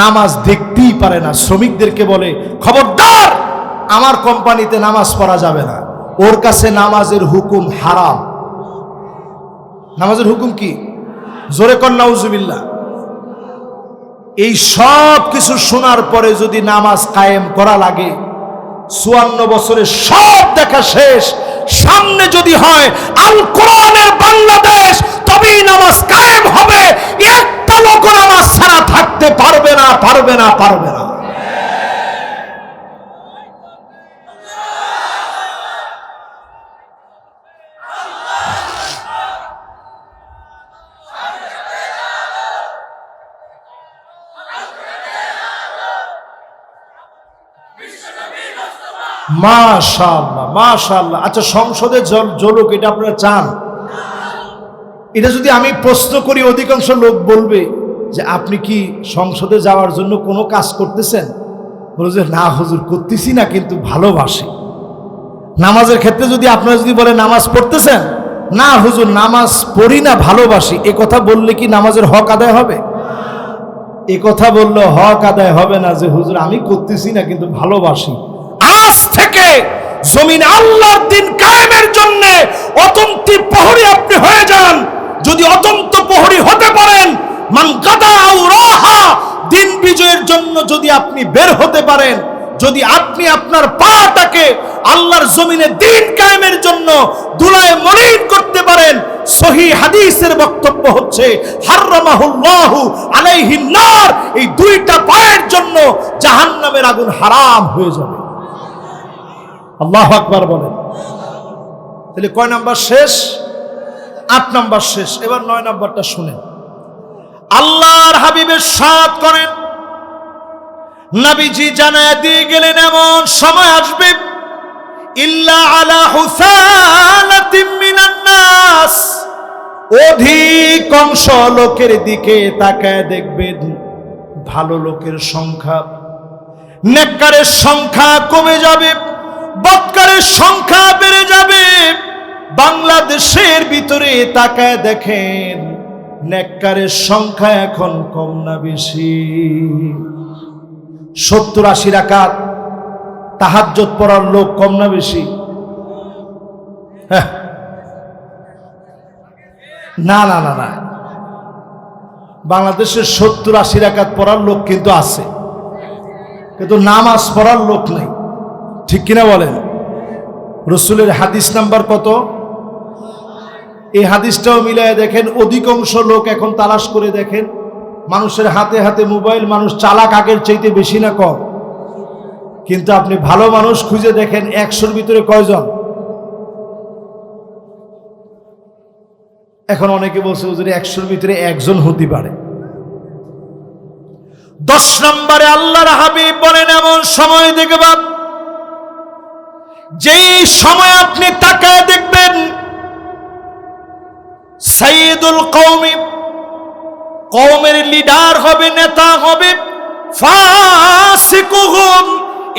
নামাজ দেখতেই পারে না। শ্রমিকদেরকে বলে, খবরদার আমার কোম্পানিতে নামাজ পড়া যাবে না। ওর কাছে নামাজের হুকুম হারাম। নামাজের হুকুম কি? জোরে কর নাউজুবিল্লাহ। এই সব কিছু শোনার পরে যদি নামাজ কায়েম করা লাগে, 54 বছরে সব দেখা শেষ, সামনে যদি হয় আল কোরআনের বাংলাদেশ, তবেই নামাজ কায়েম হবে। একটা লোক নামাজ ছাড়া থাকতে পারবে না, পারবে না, পারবে না। মাশাআল্লাহ, মাশাআল্লাহ। আচ্ছা, সংসদে জ্বলুক, এটা আপনারা চান? এটা যদি আমি প্রশ্ন করি, অধিকাংশ লোক বলবে যে আপনি কি সংসদে যাওয়ার জন্য কোনো কাজ করতেছেন? বলে যে না হুজুর, করতেছি না, কিন্তু ভালোবাসি। নামাজের ক্ষেত্রে যদি আপনারা যদি বলে নামাজ পড়তেছেন, না হুজুর নামাজ পড়ি না, ভালোবাসি, এ কথা বললে কি নামাজের হক আদায় হবে? এ কথা বললে হক আদায় হবে না, যে হুজুর আমি করতেছি না কিন্তু ভালোবাসি। আজ থেকে জমিন আল্লাহর দিন কায়েমের জন্য অতন্ত্রী প্রহরী আপনি হয়ে যান। যদি অতন্ত প্রহরী হতে পারেন, মান গাদা আও রাহা, দিন বিজয়ের জন্য যদি আপনি বের হতে পারেন, যদি আপনি আপনার পাটাকে আল্লাহর জমিনে দিন কায়েমের জন্য দুলায় মলিন করতে পারেন, সহিহ হাদিসের বক্তব্য হচ্ছে হারামাহুল্লাহু আলাইহিন নার, এই দুইটা পায়ের জন্য জাহান্নামের আগুন হারাম হয়ে যাবে। আল্লাহু আকবার বলেন। তাহলে কয় নাম্বার শেষ? 8 নাম্বার শেষ। এবার 9 নাম্বারটা শুনেন। আল্লাহর হাবিবের সাথ করেন, নবীজি জানায় দিয়ে গেলেন এমন সময় আসবে ইল্লা আলা হুসালাতিম মিনান নাস, অধিকাংশ লোকের দিকে তাকায় দেখবেন ভালো লোকের সংখ্যা, নেককারের সংখ্যা কমে যাবে, বদকারের সংখ্যা বেড়ে যাবে। বাংলাদেশের ভিতরে তাকায় দেখেন নেককারের সংখ্যা এখন কম না বেশি? 70-80 রাকাত তাহাজ্জুদ পড়ার লোক কম না বেশি? না না না না, বাংলাদেশের 70-80 রাকাত পড়ার লোক কিন্তু আছে, কিন্তু নামাজ পড়ার লোক নেই। ঠিক কিনা বলেন? রাসূলের হাদিস নাম্বার কত? এই হাদিসটাও মিলায় দেখেন, অধিকাংশ লোক এখন তালাশ করে দেখেন, মানুষের হাতে হাতে মোবাইল, মানুষ চালাক আগের চাইতে বেশি না কম? কিন্তু আপনি ভালো মানুষ খুঁজে দেখেন 100-র ভিতরে কয়জন? এখন অনেকে বলছে হুজুর 100-র ভিতরে একজন হতে পারে। 10 নম্বরে আল্লাহর হাবিব বলেন এমন সময় দেখবেন, যেই সময় আপনি তাকায় দেখবেন সাইয়্যিদুল কওমি, কওমের লিডার হবে, নেতা হবে, ফাসিকুহুম,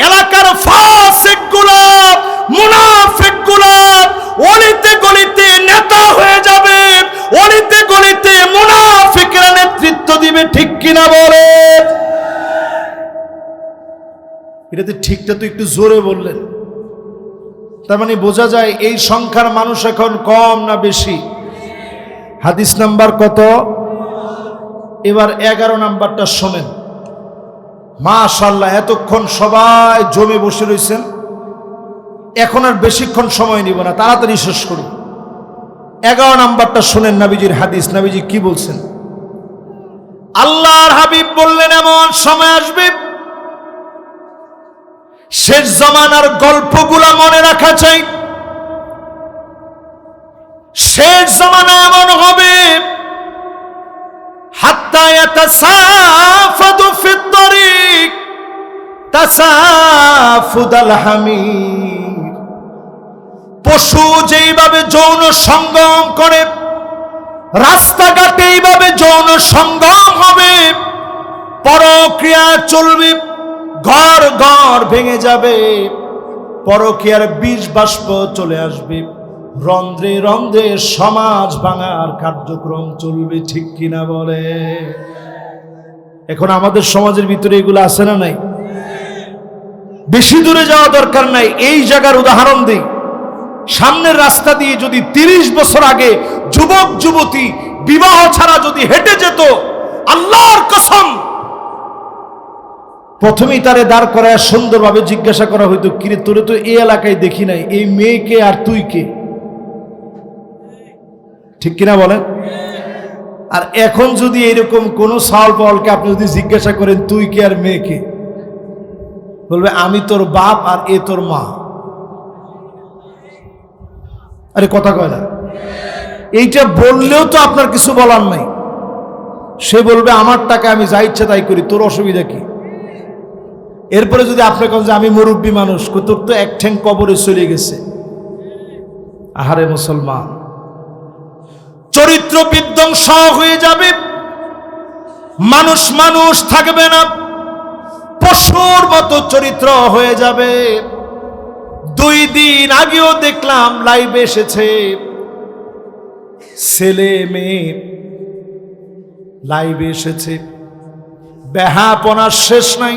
এলাকার ফাসিকগুলো, মুনাফিকগুলো অলিতে গলিতে নেতা হয়ে যাবে, অলিতে গলিতে মুনাফিকরা নেতৃত্ব দিবে। ঠিক কিনা বলে? এটাতে ঠিকটা তো একটু জোরে বললেন। তার মানে বোঝা যায় এই সংখ্যার মানুষ এখন কম না বেশি? হাদিস নাম্বার কত? এবার 11 নাম্বারটা শোনেন। মাশাআল্লাহ, এতক্ষণ সবাই জমে বসে রয়েছেন, এখন আর বেশিক্ষণ সময় নিব না, তাড়াতাড়ি শেষ করুন। 11 নাম্বারটা শোনেন নবীজির হাদিস। নবীজি কি বলছেন? আল্লাহর হাবিব বললেন এমন সময় আসবে, শেষ জামানার গল্পগুলা মনে রাখা চাই। শেষ জামানা এমন হবে হাত্তা ইয়াতাসাফাদু ফিত তারিক তাসাফুদাল হামির, পশু যেইভাবে যৌন সঙ্গম করে, রাস্তাঘাটে এইভাবে যৌন সঙ্গম হবে, পরক্রিয়া চলবে, ঘর ঘর ভেঙে যাবে, পরকীয়ার বীজ বাষ্প চলে আসবে, রন্ধ্রে রন্ধ্রে সমাজ ভাঙার কার্যক্রম চলবে। ঠিক কিনা বলে? এখন আমাদের সমাজের ভিতরে এগুলো আছে না নাই? বেশি দূরে যাওয়া দরকার নাই, এই জায়গার উদাহরণ দিই। সামনের রাস্তা দিয়ে যদি 30 বছর আগে যুবক যুবতী বিবাহ ছাড়া যদি হেঁটে যেত, আল্লাহর কসম প্রথমেই তারে দাঁড় করায় সুন্দরভাবে জিজ্ঞাসা করা হইতো, কিরে তোরে তো এই এলাকায় দেখি নাই, এই মেয়েকে আর তুই কে? ঠিক কিনা বলেন? আর এখন যদি এরকম কোন সাল পাওয়ালকে আপনি যদি জিজ্ঞাসা করেন তুই কে আর মেয়েকে, বলবে আমি তোর বাপ আর এ তোর মা। আরে কথা কয় না? এইটা বললেও তো আপনার কিছু বলার নাই। সে বলবে আমার টাকা আমি যা ইচ্ছা তাই করি, তোর অসুবিধা কি? এরপরে যদি আপনি কোন যে আমি মুরব্বী মানুষ, তোর তো এক ঠ্যাং কবরে চলে গেছে। আহারে মুসলমান, চরিত্র বিধ্বংস হয়ে যাবে, মানুষ মানুষ থাকবে না, পশুর মতো চরিত্র হয়ে যাবে। 2 দিন আগেও দেখলাম লাইভে এসেছে, ছেলে মেয়ে লাইভে এসেছে, বেহাপনার শেষ নাই।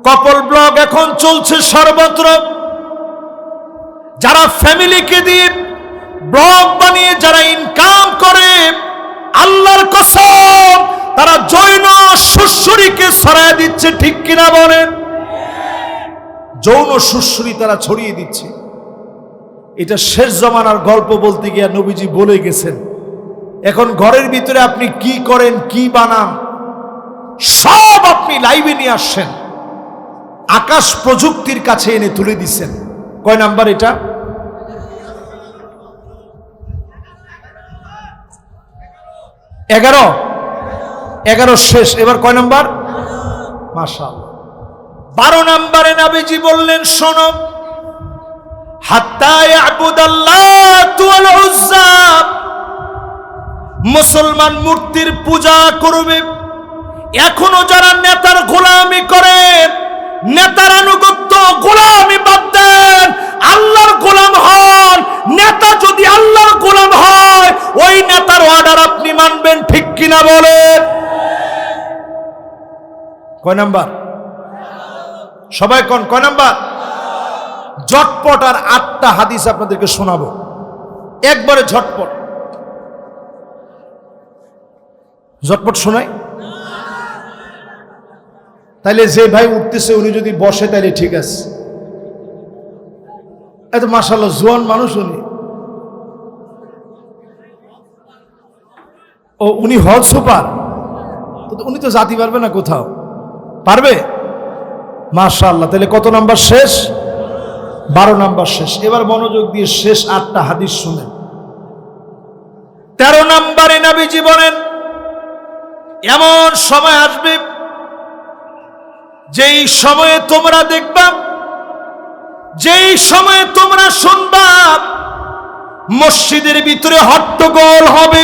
কপল ব্লগ এখন চলছে সর্বত্র। যারা ফ্যামিলিকে দিয়ে ব্লগ বানিয়ে যারা ইনকাম করে, আল্লাহর কসম তারা যৌন সুশ্রুরিকে ছড়ায় দিচ্ছে, ঠিক কিনা বলেন? যৌন সুশ্রুরি তারা ছড়িয়ে দিচ্ছে। এটা শেষ জমানার গল্প বলতে গিয়ে নবীজি বলে গেছেন। এখন ঘরের ভিতরে আপনি কি করেন, কি বানান, সব আপনি লাইভে নিয়ে আসছেন, আকাশ প্রযুক্তির কাছে এনে তুলে দিচ্ছেন। কয় নাম্বার এটা? 11 শেষ, এবার কয় নাম্বার? মাশাআল্লাহ। 12 নম্বরে নবীজি বললেন, শোনো, হাত্তা ইয়াবুদাল্লাতু ওয়াল উজ্জা, মুসলমান মূর্তির পূজা করবে। এখনো যারা নেতার গোলামি করেন, নেতার আনুগত্য, গোলামি বাদ দেন, আল্লাহর গোলাম হন। নেতা যদি আল্লাহর গোলাম হয়, ওই নেতার অর্ডার আপনি মানবেন, ঠিক কিনা বলেন? কয় নাম্বার? সবাই কোন কয় নাম্বার? ঝটপট আর 8টা হাদিস আপনাদেরকে শোনাবো, একবারে ঝটপট। ঝটপট শোনাই? তাইলে যে ভাই উঠতেছে উনি যদি বসে তাইলে ঠিক আছে। এত মাশাআল্লাহ জোয়ান মানুষ উনি। ও উনি হল সুপার, উনি তো জাতি পারবে না, কোথাও পারবে? মাশাআল্লাহ। তাহলে কত নাম্বার শেষ? 12 নাম্বার শেষ। এবার মনোযোগ দিয়ে শেষ 8টা হাদিস শুনেন। 13 নম্বরে নবীজি বলেন, এমন সময় আসবে যেই সময়ে তোমরা দেখবা, যেই সময়ে তোমরা শুনবা মসজিদের ভিতরে হট্টগোল হবে,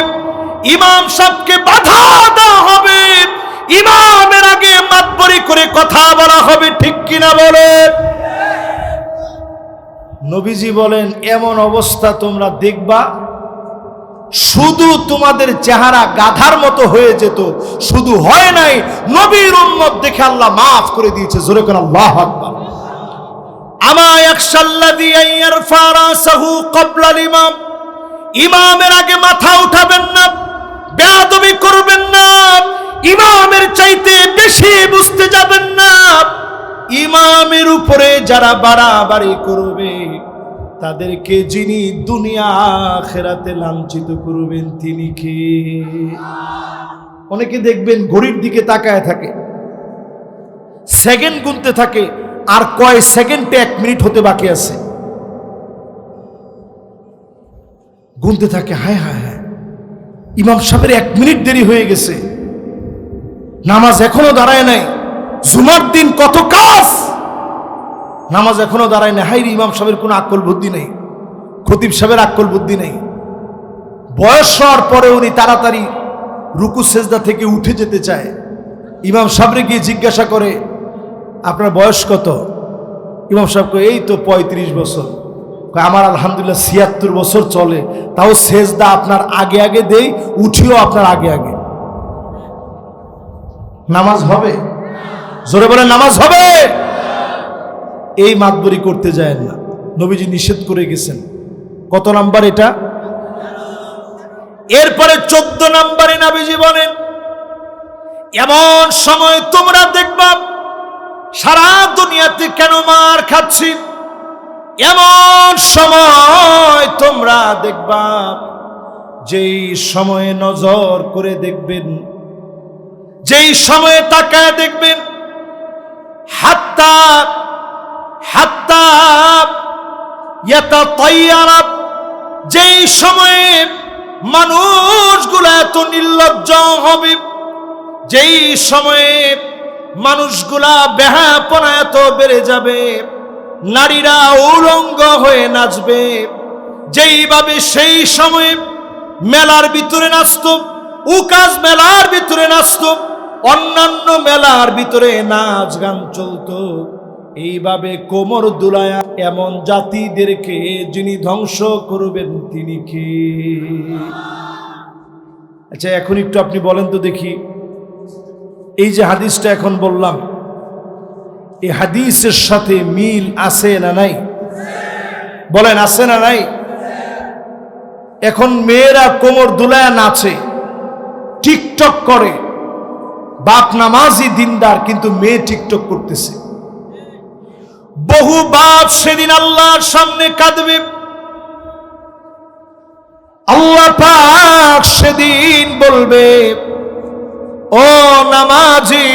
ইমাম সাহেবকে বাধা দেওয়া হবে, ইমামের আগে মাতবরি করে কথা বলা হবে, ঠিক কিনা বলেন? নবীজি বলেন, এমন অবস্থা তোমরা দেখবা, শুধু তোমাদের চেহারা গাধার মতো হয়ে যেত, শুধু হয় নাই, নবীর উম্মত দেখে আল্লাহ মাফ করে দিয়েছে। জোরে করে আল্লাহু আকবার। আমা ইয়াখশাল্লাযী ইয়ারফা রাসাহু ক্বাবলা ইমাম, ইমামের আগে মাথা উঠাবেন না, বেয়াদবি করবেন না, ইমামের চাইতে বেশি বুঝতে যাবেন না। ইমামের উপরে যারা বাড়াবাড়ি করবে, তাদেরকে যিনি দুনিয়া আখিরাতে লাঞ্ছিত করবেন তিনি কে? অনেকে দেখবেন ঘড়ির দিকে তাকায় থাকে, সেকেন্ড গুনতে থাকে, আর কয় সেকেন্ডে 1 মিনিট হতে বাকি আছে, গুনতে থাকে, হায় হায় হায় ইমাম সাহেবের 1 মিনিট দেরি হয়ে গেছে, নামাজ এখনো দাঁড়ায় নাই, জুমার দিন কত কাজ, নামাজ এখনো দাঁড়ায় না। হাই, ইমাম সাহেবের কোনো আকল বুদ্ধি নেই, খতিব সাহেবের আকল বুদ্ধি নেই। বয়স হওয়ার পরে উনি তাড়াতাড়ি রুকু সেজদা থেকে উঠে যেতে চায়। ইমাম সাহেবরে গিয়ে জিজ্ঞাসা করে, আপনার বয়স কত? ইমাম সাহেব কয়, এই তো 35 বছর। আমার আলহামদুলিল্লাহ 76 বছর চলে, তাও সেজদা আপনার আগে আগে দেই, উঠিও আপনার আগে আগে। নামাজ হবে? জোরে বলে নামাজ হবে? এই মাতবরি করতে যায় না, নবীজি নিষেধ করে গেছেন। কত নাম্বার এটা? এরপরে 14 নম্বরে নবীজি বলেন, এমন সময় তোমরা দেখবা, সারা দুনিয়াতে কেন মার খাচ্ছি, এমন সময় তোমরা দেখবা, যেই সময়ে নজর করে দেখবেন, যেই সময়ে তাকায় দেখবেন, হাত্তা ইয়াতাতায়্যারা, যেই সময়ে মানুষগুলো এত নির্লজ্জ হবে, যেই সময়ে মানুষগুলা বেহাপনা এত বেড়ে যাবে, নারীরা উলঙ্গ হয়ে নাচবে, যেইভাবে সেই সময়ে মেলার ভিতরে নাচত, উকাজ মেলার ভিতরে নাচত, অন্যান্য মেলার ভিতরে নাচ গান চলতো, এইভাবে কোমর দুলায়া এমন জাতিদেরকে যিনি ধ্বংস করবেন তিনি কে? আচ্ছা, এখন একটু আপনি বলেন তো দেখি, এই যে হাদিসটা এখন বললাম, এই হাদিসের সাথে মিল আছে না নাই? বলেন, আছে না নাই? এখন মেয়েরা কোমর দুলায়া নাচে, টিকটক করে, বাপ নামাজি দিনদার কিন্তু মেয়ে টিকটক করতেছে। বহু বাপ সেদিন আল্লাহর সামনে কাঁদবে। আল্লাহ পাক সেদিন বলবে, ও নামাজি,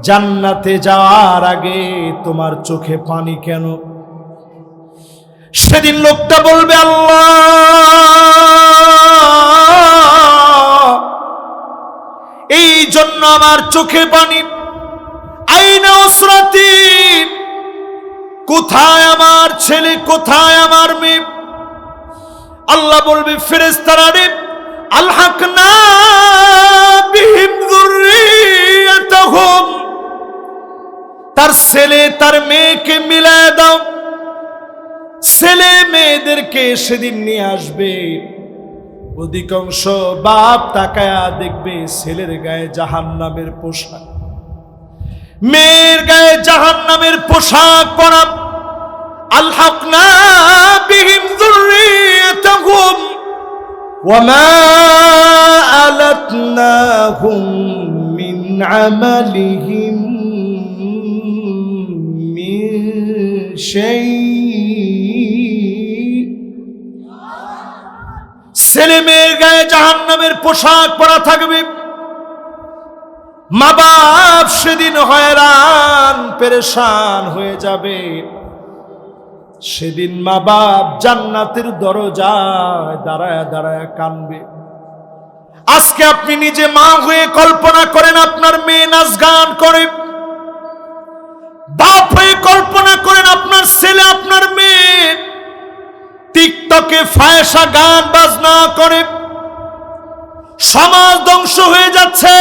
জান্নাতে যাওয়ার আগে তোমার চোখে পানি কেন? সেদিন লোকটা বলবে, আল্লাহ, এই জন্য আমার চোখে পানি। আইনা উসরাতি, কোথায় আমার ছেলে, কোথায় আমার মেয়ে? আল্লাহ বলবে, ফেরেশতারা রে, আলহাকনা বিহিম যুররিয়াতাহুম, তার ছেলে তার মেয়েকে মিলায় দাও। ছেলে মেয়েদেরকে সেদিন নিয়ে আসবে। অধিকাংশ বাপ তাকায়া দেখবে ছেলের গায়ে জাহান্নামের পোশাক, মেয়ের গায়ে জাহান্নামের পোশাক পরা। আলহাকনা বিহিম যুররিয়াতাহুম ওয়া মা আলাতনাহুম মিন আমালিহিম মিন শাই। ছেলে মেয়ের গায়ে জাহান্নামের পোশাক পরা থাকবে। মা বাপ সেদিন হয়রান পেরেশান হয়ে যাবে। সেদিন মা বাপ জান্নাতের দরজায় দাঁড়ায় দাঁড়ায় কাঁদবে। আজকে আপনি নিজে মা হয়ে কল্পনা করেন আপনার মেয়ে নাচ গান করে, বাপ হয়ে কল্পনা করেন আপনার ছেলে আপনার মেয়ে টিকটকে ফায়সা গান বাজনা করে। সমাজ ধ্বংস হয়ে যাচ্ছে,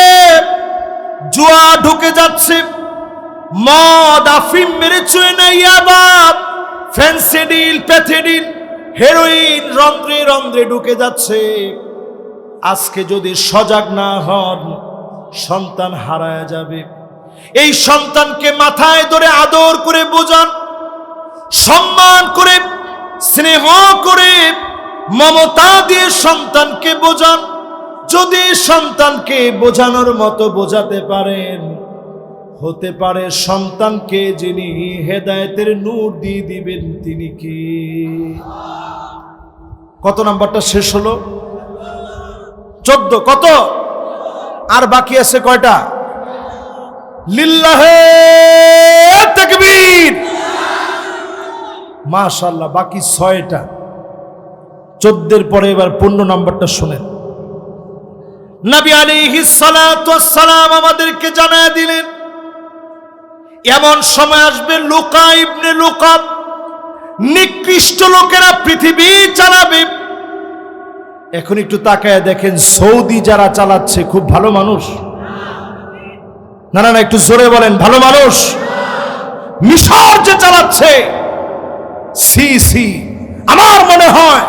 জুয়া ঢুকে যাচ্ছে, মদ আফিম মেরে চুয়ে নাই, ইয়াবা, ফেন্সিডিল, প্যাথিডিল, হেরোইন রন্ধ্রে রন্ধ্রে ঢুকে যাচ্ছে। আজকে যদি সজাগ না হন, সন্তান হারায় যাবে। এই সন্তানকে মাথায় ধরে আদর করে বোঝান, সম্মান করে, স্নেহ করে, মমতা দিয়ে সন্তানকে বোঝান। যদি সন্তানকে বোঝানোর মতো বোঝাতে পারেন, হতে পারে সন্তানকে যিনি হেদায়েতের নূর দিয়ে দিবেন তিনি কি? কত নাম্বারটা শেষ হলো? 14। কত? আর বাকি আছে কয়টা? লিল্লাহে তাকবীর, মাশাআল্লাহ। বাকি 6টা। 14 পরে এবার 15 নাম্বারটা শুনেন। নবী আলাইহিস সালাতু ওয়াস সালাম আমাদেরকে জানায় দিলেন, এমন সময় আসবে লুকা ইবনে লুকাব, নিকৃষ্ট লোকেরা পৃথিবী চালাবে। এখন একটু তাকায় দেখেন, সৌদি যারা চালাচ্ছে খুব ভালো মানুষ? না না না, একটু জোরে বলেন, ভালো মানুষ? মিশর যে চালাচ্ছে, সি সি, আমার মনে হয়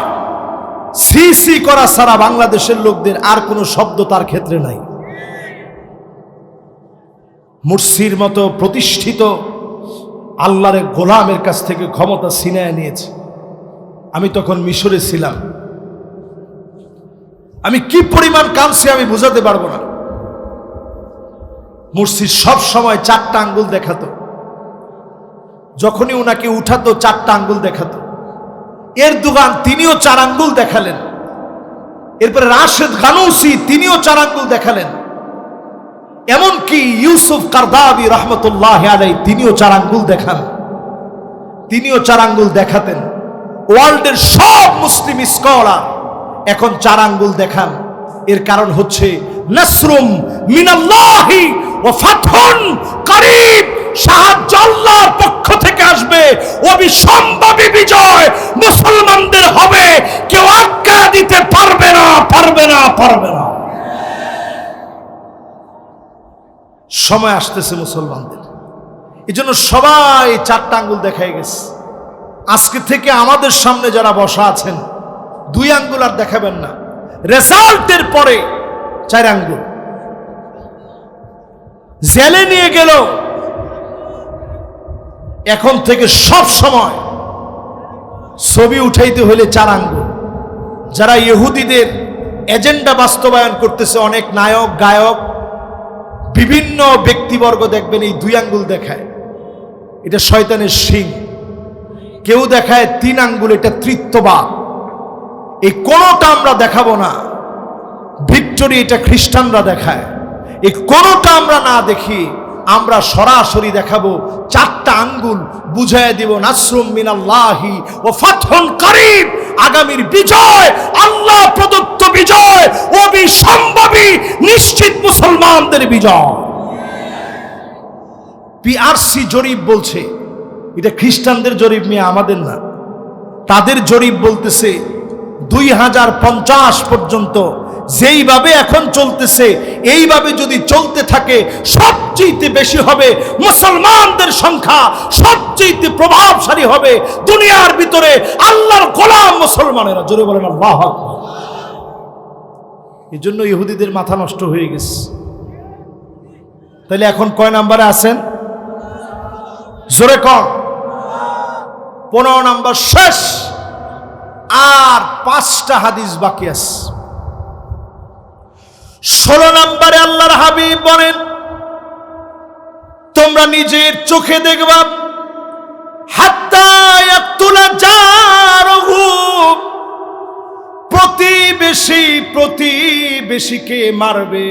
সি সি করা ছাড়া বাংলাদেশের লোকদের আর কোনো শব্দ তার ক্ষেত্রে নাই। মুরসির মতো প্রতিষ্ঠিত আল্লাহর গোলামের কাছ থেকে ক্ষমতা ছিনিয়ে নিয়েছে। আমি তখন মিশরে ছিলাম, আমি কি পরিমাণ কাঁদছি আমি বুঝাতে পারবো না। মুরসি সব সময় 4টা আঙ্গুল দেখাতো, যখনই উনাকে উঠাতো 4টা আঙ্গুল দেখাতো। এরদোগান তিনিও 4 আঙ্গুল দেখালেন। এরপরে রাশেদ গানুসি তিনিও 4 আঙ্গুল দেখালেন। এমনকি ইউসুফ কারদাবি রহমতুল্লাহ আলাইহি তিনিও 4 আঙ্গুল দেখান। তিনিও 4 আঙ্গুল দেখাতেন। ওয়ার্ল্ডের সব মুসলিম স্কলার এখন 4 আঙ্গুল দেখান। এর কারণ হচ্ছে নাসরুম মিনাল্লাহি ওয়া ফাতহুন করিব, সাহায্য আল্লাহর পক্ষ থেকে আসবে, অবিসম্ভাবী বিজয় মুসলমানদের হবে। কেউ আজ্ঞা দিতে পারবে না, পারবে না, পারবে না। সময় আসতেছে মুসলমানদের, এই জন্য সবাই 4টা আঙ্গুল দেখাই গেছে। আজকে থেকে আমাদের সামনে যারা বসা আছেন 2 আঙ্গুল আর দেখাবেন না। রেজাল্টের পরে 4 আঙ্গুল। জেলে নিয়ে গেল, এখন থেকে সব সময় ছবি উঠাইতে হলে 4 আঙ্গুল। যারা ইহুদিদের এজেন্ডা বাস্তবায়ন করতেছে অনেক নায়ক গায়ক, বিভিন্ন ব্যক্তিবর্গ দেখবেন এই 2 আঙ্গুল দেখায়, এটা শয়তানের শিং। কেউ দেখায় 3 আঙ্গুল, এটা তৃতীয়বাদ। এই কোনোটা আমরা দেখাবো না। ভিক্টোরি এটা খ্রিস্টানরা দেখায়, এই কোনোটা আমরা না দেখি। আমরা সরাসরি দেখাবো 4টা আঙ্গুল, বুঝায় দিব নাসরুম মিনাল্লাহি ওয়া ফাতহুন কারীব। আগামীর বিজয় আল্লাহ প্রদত্ত বিজয়, অবিসম্ভাবী নিশ্চিত মুসলমানদের বিজয়। পিআরসি জরিপ বলছে, এটা খ্রিস্টানদের জরিপ নিয়ে, আমাদের না। তাদের জরিপ বলতেছে 2050 পর্যন্ত যেইভাবে এখন চলতেছে, এইভাবে যদি চলতে থাকে সবচেয়ে বেশি হবে মুসলমানদের সংখ্যা, সবচেয়ে প্রভাবশালী হবে দুনিয়ার ভিতরে আল্লাহর গোলাম মুসলমানেরা। জোরে বলেন আল্লাহু আকবার। এই জন্য ইহুদিদের মাথা নষ্ট হয়ে গেছে। তাহলে এখন কয় নাম্বারে আছেন? জোরে কর। 15 নাম্বার শেষ, আর 5টা হাদিস বাকি আছে। 16 নম্বরে আল্লাহর হাবিব বলেন, তোমরা নিজের চোখে দেখবা হাত্তা ইয়াকতুলা জারহু, প্রতিবেশীকে মারবে।